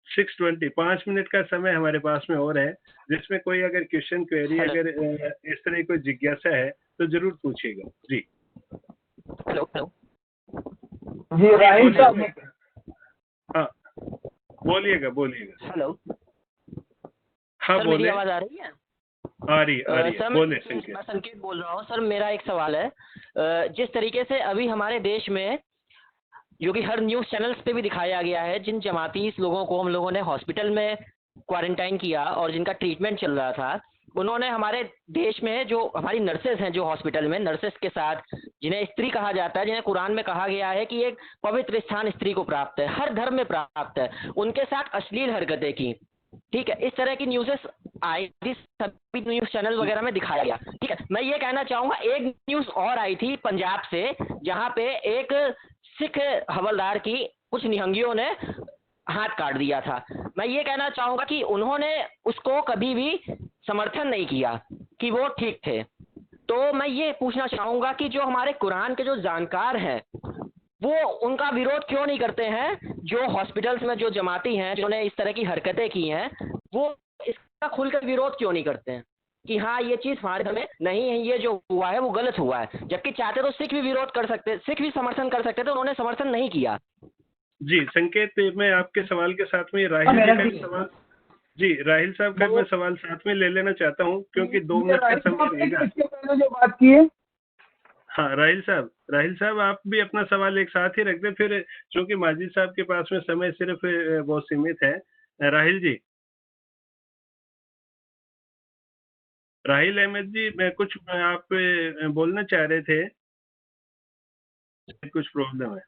6:20 5 मिनट का समय हमारे पास में और है, जिसमें कोई अगर क्वेश्चन क्वेरी, अगर इस तरह कोई जिज्ञासा है तो जरूर पूछिएगा। जी हेलो जी राहिल साहब, हाँ बोलिएगा बोलिएगा। हेलो हाँ सर, बोले। मेरी आवाज आ रही है? आ रही है सर, बोले। मैं संकेत बोल रहा हूँ। सर मेरा एक सवाल है, जिस तरीके से अभी हमारे देश में, जो कि हर न्यूज़ चैनल्स पे भी दिखाया गया है, जिन जमाती लोगों को हम लोगों ने हॉस्पिटल में क्वारंटाइन किया और जिनका ट्रीटमेंट चल रहा था, उन्होंने हमारे देश में जो हमारी नर्सेज हैं, जो हॉस्पिटल में नर्सेज के साथ, जिन्हें स्त्री कहा जाता है, जिन्हें कुरान में कहा गया है कि एक पवित्र स्थान स्त्री को प्राप्त है, हर धर्म में प्राप्त है, उनके साथ अश्लील हरकतें की। ठीक है, इस तरह की न्यूज़ेस आई थी, सभी न्यूज़ चैनल वगैरह में दिखाया गया। ठीक है, मैं ये कहना चाहूँगा, एक न्यूज़ और आई थी पंजाब से, जहाँ पे एक सिख हवलदार की कुछ निहंगियों ने हाथ काट दिया था। मैं ये कहना चाहूँगा कि उन्होंने उसको कभी भी समर्थन नहीं किया कि वो ठीक थे। तो मैं ये पूछना चाहूँगा कि जो हमारे कुरान के जो जानकार हैं, वो उनका विरोध क्यों नहीं करते हैं? जो हॉस्पिटल्स में जो जमाती हैं, जिन्होंने इस तरह की हरकतें की हैं, वो इसका खुलकर विरोध क्यों नहीं करते हैं कि हाँ ये चीज़ हमारे धर्म में नहीं है, ये जो हुआ है वो गलत हुआ है? जबकि चाहते तो सिख भी विरोध कर सकते, सिख भी समर्थन कर सकते थे, उन्होंने समर्थन नहीं किया। जी संकेत, मैं आपके सवाल के साथ में राहिल जी का भी सवाल, जी राहिल साहब का मैं सवाल साथ में ले लेना चाहता हूँ, क्योंकि 2 मिनट का समय रहेगा। जो बात की है, हाँ राहिल साहब आप भी अपना सवाल एक साथ ही रख दें, फिर चूंकि माजिद साहब के पास में समय सिर्फ बहुत सीमित है। राहिल जी, राहिल अहमद जी, मैं कुछ आप बोलना चाह रहे थे, कुछ प्रॉब्लम है?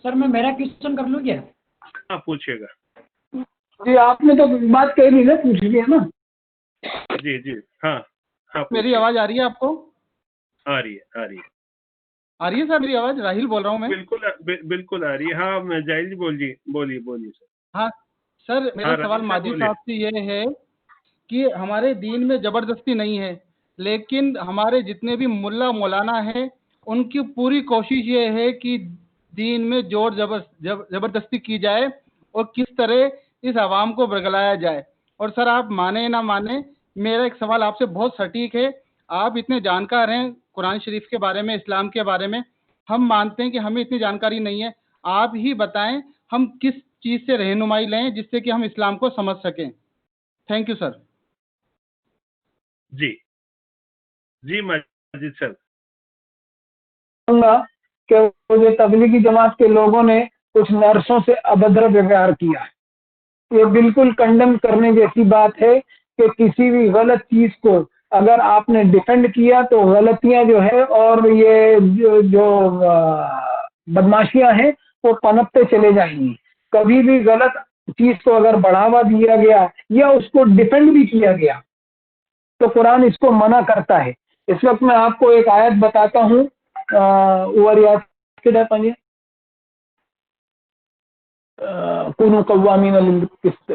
सर मैं मेरा क्वेश्चन कर लूँ क्या? हाँ पूछिएगा। जी आपने तो बात कह ली ना, पूछ लिया ना। जी जी हाँ मेरी आवाज आ रही है आपको? आ रही है आ रही है सर मेरी आवाज? राहिल बोल रहा हूँ मैं। बिल्कुल आ रही है। हाँ जाहिल जी बोलिए सर। हाँ सर, मेरा सवाल माजिद साहब से ये है कि हमारे दीन में जबरदस्ती नहीं है, लेकिन हमारे जितने भी मुल्ला मौलाना हैं, उनकी पूरी कोशिश ये है कि दीन में जोर जबरदस्ती की जाए और किस तरह इस आवाम को बरगलाया जाए। और सर आप माने ना माने, मेरा एक सवाल आपसे बहुत सटीक है। आप इतने जानकार हैं कुरान शरीफ के बारे में, इस्लाम के बारे में, हम मानते हैं कि हमें इतनी जानकारी नहीं है। आप ही बताएं हम किस चीज़ से रहनुमाई लें जिससे कि हम इस्लाम को समझ सकें। Thank you sir. जी माजिद सर, कि वो जो तबलीगी जमात के लोगों ने कुछ नर्सों से अभद्र व्यवहार किया, ये बिल्कुल कंडम करने जैसी बात है कि किसी भी गलत चीज को अगर आपने डिफेंड किया तो गलतियां जो है और ये जो बदमाशियां हैं वो पनपते चले जाएंगी। कभी भी गलत चीज को अगर बढ़ावा दिया गया या उसको डिफेंड भी किया गया तो कुरान इसको मना करता है। इस वक्त मैं आपको एक आयत बताता हूँ, कुनु कव्वामीन लिल क़िस्त,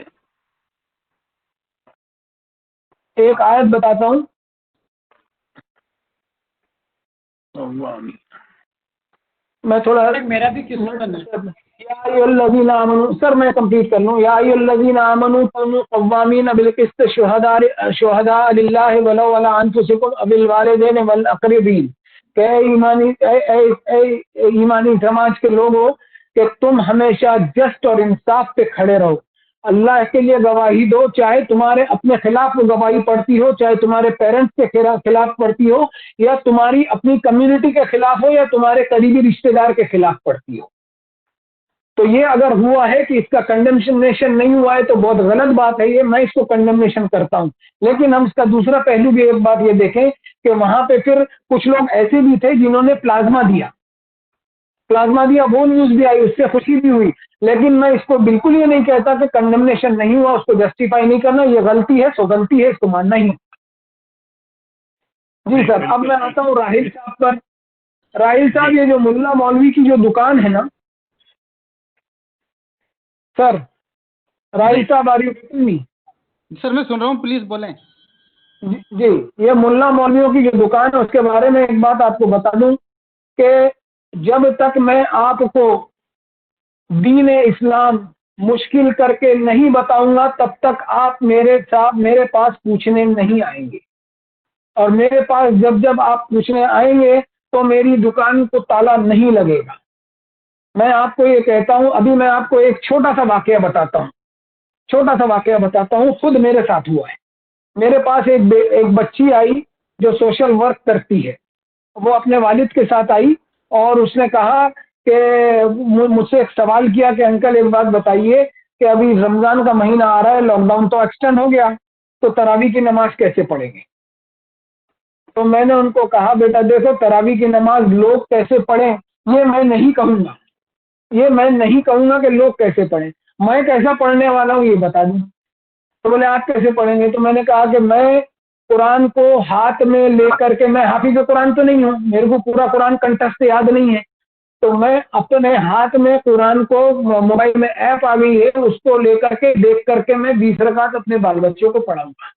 एक आयत बताता हूँ। मैं थोड़ा मेरा भी क्वेश्चन है। सर मैं कंप्लीट कर लूँ। या अय्युहल्लज़ीना आमनू कुनू क़व्वामीन बिल क़िस्त शुहदा लिल्लाहि वलौ अला अनफुसिकुम अविल वालिदैन वल अक़रबीन। ईमानी समाज के लोगों कि तुम हमेशा जस्ट और इंसाफ पे खड़े रहो, अल्लाह के लिए गवाही दो, चाहे तुम्हारे अपने खिलाफ गवाही पड़ती हो, चाहे तुम्हारे पेरेंट्स के खिलाफ पड़ती हो, या तुम्हारी अपनी कम्युनिटी के खिलाफ हो, या तुम्हारे करीबी रिश्तेदार के खिलाफ पड़ती हो। तो ये अगर हुआ है कि इसका कंडेमनेशन नहीं हुआ है तो बहुत गलत बात है, ये मैं इसको कंडेमनेशन करता हूं। लेकिन हम इसका दूसरा पहलू भी एक बात ये देखें कि वहां पे फिर कुछ लोग ऐसे भी थे जिन्होंने प्लाज्मा दिया, वो न्यूज भी आई, उससे खुशी भी हुई। लेकिन मैं इसको बिल्कुल ये नहीं कहता कि कंडेमनेशन नहीं हुआ, उसको जस्टिफाई नहीं करना, ये गलती है, सो गलती है, इसको मानना ही। जी सर, अब मैं आता हूँ राहिल साहब पर। राहिल साहब, ये जो मुल्ला मौलवी की जो दुकान है ना सर, राहिल साहब are you getting me? Sir मैं सुन रहा हूँ, प्लीज बोलें। जी, ये मुल्ला मौलवियों की जो दुकान है उसके बारे में एक बात आपको बता दूं कि जब तक मैं आपको दीन इस्लाम मुश्किल करके नहीं बताऊंगा तब तक आप मेरे पास पूछने नहीं आएंगे। और मेरे पास जब जब आप पूछने आएंगे तो मेरी दुकान को ताला नहीं लगेगा। मैं आपको ये कहता हूं, अभी मैं आपको एक छोटा सा वाकया बताता हूं, खुद मेरे साथ हुआ है। मेरे पास एक बच्ची आई जो सोशल वर्क करती है। वो अपने वालिद के साथ आई और उसने कहा कि मुझसे एक सवाल किया कि अंकल एक बात बताइए कि अभी रमज़ान का महीना आ रहा है, लॉकडाउन तो एक्सटेंड हो गया, तो तरावी की नमाज कैसे पढ़ेंगे? तो मैंने उनको कहा, बेटा देखो, तरावी की नमाज लोग कैसे पढ़ें ये मैं नहीं कहूँगा कि लोग कैसे पढ़ें, मैं कैसा पढ़ने वाला हूँ ये बता दूँ। तो बोले आप कैसे पढ़ेंगे? तो मैंने कहा कि मैं कुरान को हाथ में लेकर के, मैं हाफिज कुरान तो नहीं हूँ, मेरे को पूरा कुरान कंठस्थ याद नहीं है, तो मैं अपने हाथ में कुरान को, मोबाइल में ऐप आ गई है, उसको लेकर के देख करके मैं 20 रकात अपने बाल बच्चों को पढ़ाऊंगा।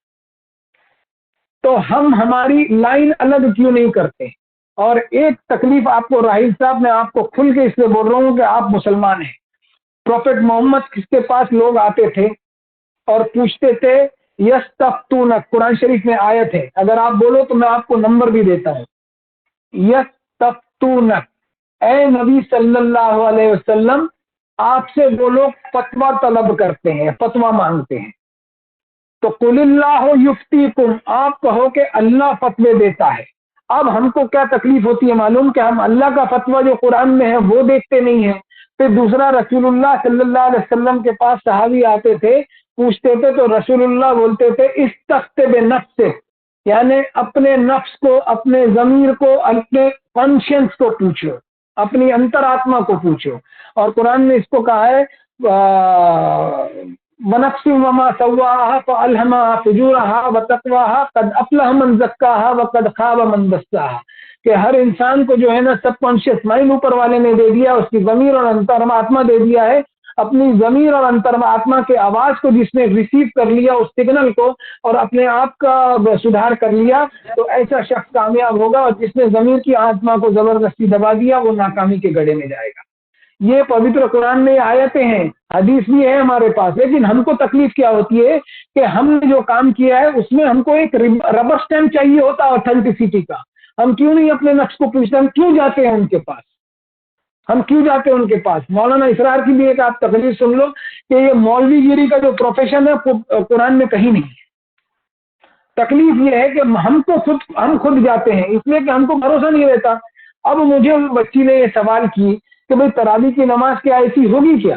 तो हम हमारी लाइन अलग क्यों नहीं करते? और एक तकलीफ आपको राहिल साहब, मैं आपको खुल के इसलिए बोल रहा हूँ कि आप मुसलमान हैं। प्रोफेट मोहम्मद के पास लोग आते थे और पूछते थे यस्तफ्तूनक, कुरान शरीफ में आयत है, अगर आप बोलो तो मैं आपको नंबर भी देता हूँ। यस्तफ्तूनक, ए नबी सल्लल्लाहु अलैहि वसल्लम, आपसे वो लोग फतवा तलब करते हैं, फतवा मांगते हैं। तो कुलिल्लाहु युफ्तीकुम, आप कहो कि अल्लाह फतवे देता है। अब हमको क्या तकलीफ होती है मालूम, कि हम अल्लाह का फतवा जो कुरान में है वो देखते नहीं है। फिर दूसरा, रसूलुल्लाह सल्लल्लाहु अलैहि वसल्लम के पास सहाबी आते थे, पूछते थे, तो रसूलुल्लाह बोलते थे इस्तफ्ते बिनफ्सिक, यानी अपने नफ्स को, अपने जमीर को, अपने कॉन्शियंस को पूछो, अपनी अंतरात्मा को पूछो। और कुरान ने इसको कहा है वनफ्सिन वमा सव्वाहा फअल्हमाहा फुजूरहा व तक़वाहा क़द अफ़लह मन ज़क्काहा व क़द ख़ाब मन दस्साहा, कि हर इंसान को जो है ना सबकॉन्शियस माइंड ऊपर वाले ने दे दिया, उसकी ज़मीर और अंतरात्मा दे दिया है। अपनी ज़मीर और अंतरात्मा के आवाज़ को जिसने रिसीव कर लिया, उस सिग्नल को, और अपने आप का सुधार कर लिया, तो ऐसा शख्स कामयाब होगा। और जिसने ज़मीर की आत्मा को ज़बरदस्ती दबा दिया वो नाकामी के गड्ढे में जाएगा। ये पवित्र कुरान में आयतें हैं, हदीस भी है हमारे पास। लेकिन हमको तकलीफ क्या होती है कि हमने जो काम किया है उसमें हमको एक रबर स्टैम्प चाहिए होता है ऑथेंटिसिटी का। हम क्यों नहीं अपने नफ्स को पूछते? हम क्यों जाते हैं उनके पास? मौलाना इसरार की भी एक आप तकलीफ सुन लो कि ये मौलवीगिरी का जो प्रोफेशन है कुरान में कहीं नहीं है। तकलीफ ये है कि हम खुद जाते हैं, इसलिए कि हमको भरोसा नहीं रहता। अब मुझे उस बच्ची ने ये सवाल की कि भाई तरावी की नमाज क्या ऐसी होगी क्या?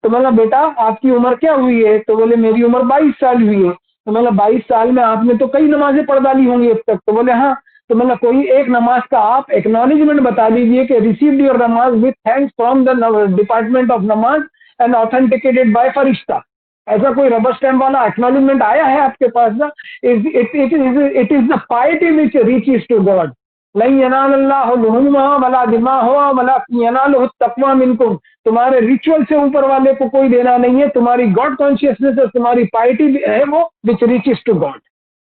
तो मैंने, बेटा आपकी उम्र क्या हुई है? तो बोले मेरी उम्र 22 साल हुई है। तो मैंने, 22 साल में आपने तो कई नमाजें पढ़ डाली होंगी अब तक। तो बोले हाँ। तो मैंने, कोई एक नमाज का आप एक्नॉलेजमेंट बता दीजिए कि रिसीव्ड योर नमाज with thanks from the department of नमाज एंड ऑथेंटिकेटेड बाय फरिश्ता। ऐसा कोई रबर स्टैम्प वाला एक्नॉलेजमेंट आया है आपके पास ना? It is the piety which reaches to God. नहीं यनालल्लाहु लुहुमुहा वला दिमाहुहा वला यनालुहु तक़वा मिनकुम। तुम्हारे रिचुअल से ऊपर वाले को कोई देना नहीं है, तुम्हारी गॉड कॉन्शियसनेस और तुम्हारी पाइटी है वो विच रीचेस टू गॉड।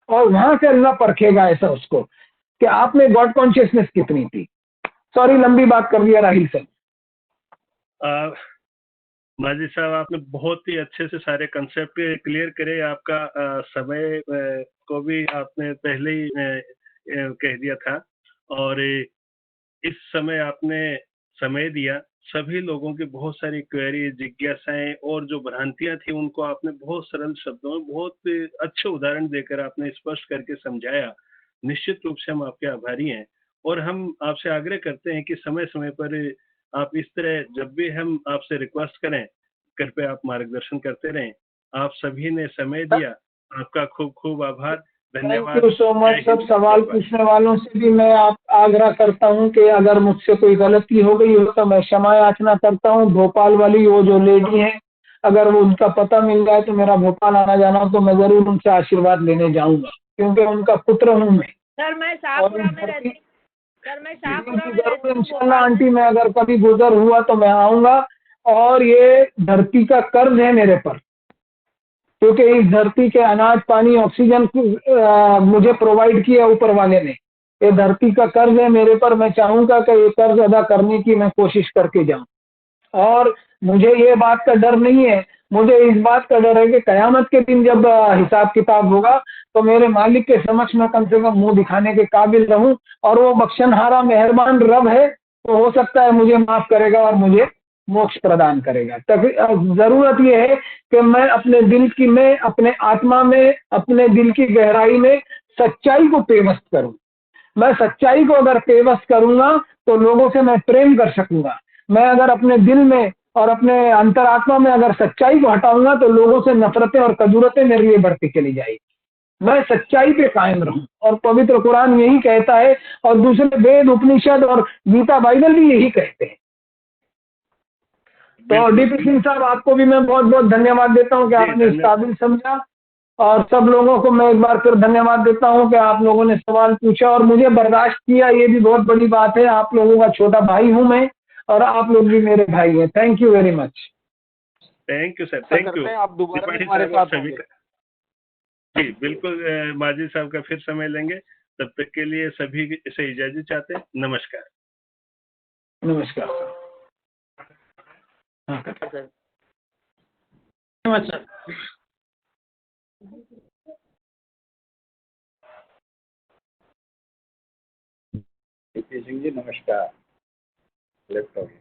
और वहां से अल्लाह परखेगा ऐसा उसको कि आप में गॉड कॉन्शियसनेस कितनी थी। सॉरी, लंबी बात कर दिया राहिल सर। माजिद साहब, आपने बहुत ही अच्छे से सारे कंसेप्ट क्लियर करे। आपका समय को भी आपने पहले ही कह दिया था, और इस समय आपने समय दिया। सभी लोगों की बहुत सारी क्वेरी, जिज्ञासाएं और जो भ्रांतियां थी उनको आपने बहुत सरल शब्दों में, बहुत अच्छे उदाहरण देकर आपने स्पष्ट करके समझाया। निश्चित रूप से हम आपके आभारी हैं, और हम आपसे आग्रह करते हैं कि समय समय पर आप इस तरह जब भी हम आपसे रिक्वेस्ट करें, कृपया आप मार्गदर्शन करते रहें। आप सभी ने समय दिया, आपका खूब खूब आभार, धन्यवाद। Thank you so much. सब सवाल पूछने वालों से भी मैं आप आग्रह करता हूं कि अगर मुझसे कोई गलती हो गई हो तो मैं क्षमा याचना करता हूं। भोपाल वाली वो जो लेडी है, अगर वो उनका पता मिल जाए तो मेरा भोपाल आना जाना हो तो मैं जरूर उनसे आशीर्वाद लेने जाऊंगा, क्योंकि उनका पुत्र हूं मैं। सर मैं शाहपुरा में रहती सर मैं जी शाहपुरा में जरूर रहती हूँ, इंशाल्लाह भोपाल आंटी, में। मैं अगर कभी गुजर हुआ तो मैं आऊंगा। और ये धरती का कर्ज है मेरे पर, क्योंकि इस धरती के अनाज पानी ऑक्सीजन मुझे प्रोवाइड किया ऊपर वाले ने। ये धरती का कर्ज है मेरे पर, मैं चाहूंगा कि ये कर्ज अदा करने की मैं कोशिश करके जाऊं। और मुझे ये बात का डर नहीं है, मुझे इस बात का डर है कि कयामत के दिन जब हिसाब किताब होगा तो मेरे मालिक के समक्ष मैं कम से कम मुंह दिखाने के काबिल रहूं। और वो बख्शनहारा मेहरबान रब है, तो हो सकता है मुझे माफ करेगा और मुझे मोक्ष प्रदान करेगा। जरूरत ये है कि मैं अपने दिल की में, अपने आत्मा में, अपने दिल की गहराई में सच्चाई को पेवस्त करूं। मैं सच्चाई को अगर पेवस्त करूंगा तो लोगों से मैं प्रेम कर सकूंगा। मैं अगर अपने दिल में और अपने अंतरात्मा में अगर सच्चाई को हटाऊंगा तो लोगों से नफरतें और कदूरतें मेरे लिए बढ़ती चली जाएगी। मैं सच्चाई पे कायम रहूं, और पवित्र कुरान यही कहता है, और दूसरे वेद उपनिषद और गीता बाइबल भी यही कहते हैं। तो डीपी सिंह साहब, आपको भी मैं बहुत बहुत धन्यवाद देता हूं कि आपने इस काबिल समझा। और सब लोगों को मैं एक बार फिर धन्यवाद देता हूं कि आप लोगों ने सवाल पूछा और मुझे बर्दाश्त किया, ये भी बहुत बड़ी बात है। आप लोगों का छोटा भाई हूं मैं, और आप लोग भी मेरे भाई हैं। Thank you very much. Thank you sir, thank you. आप दोबारा त्रिपाठी हमारे साहब, आप साथ सभी होंगे। जी बिल्कुल, माजिद साहब का फिर समय लेंगे। तब तक के लिए सभी से इजाजत चाहते हैं। नमस्कार। नमस्कार। नमस्कार। डीपी सिंह जी नमस्कार। लेफ्ट हो गया।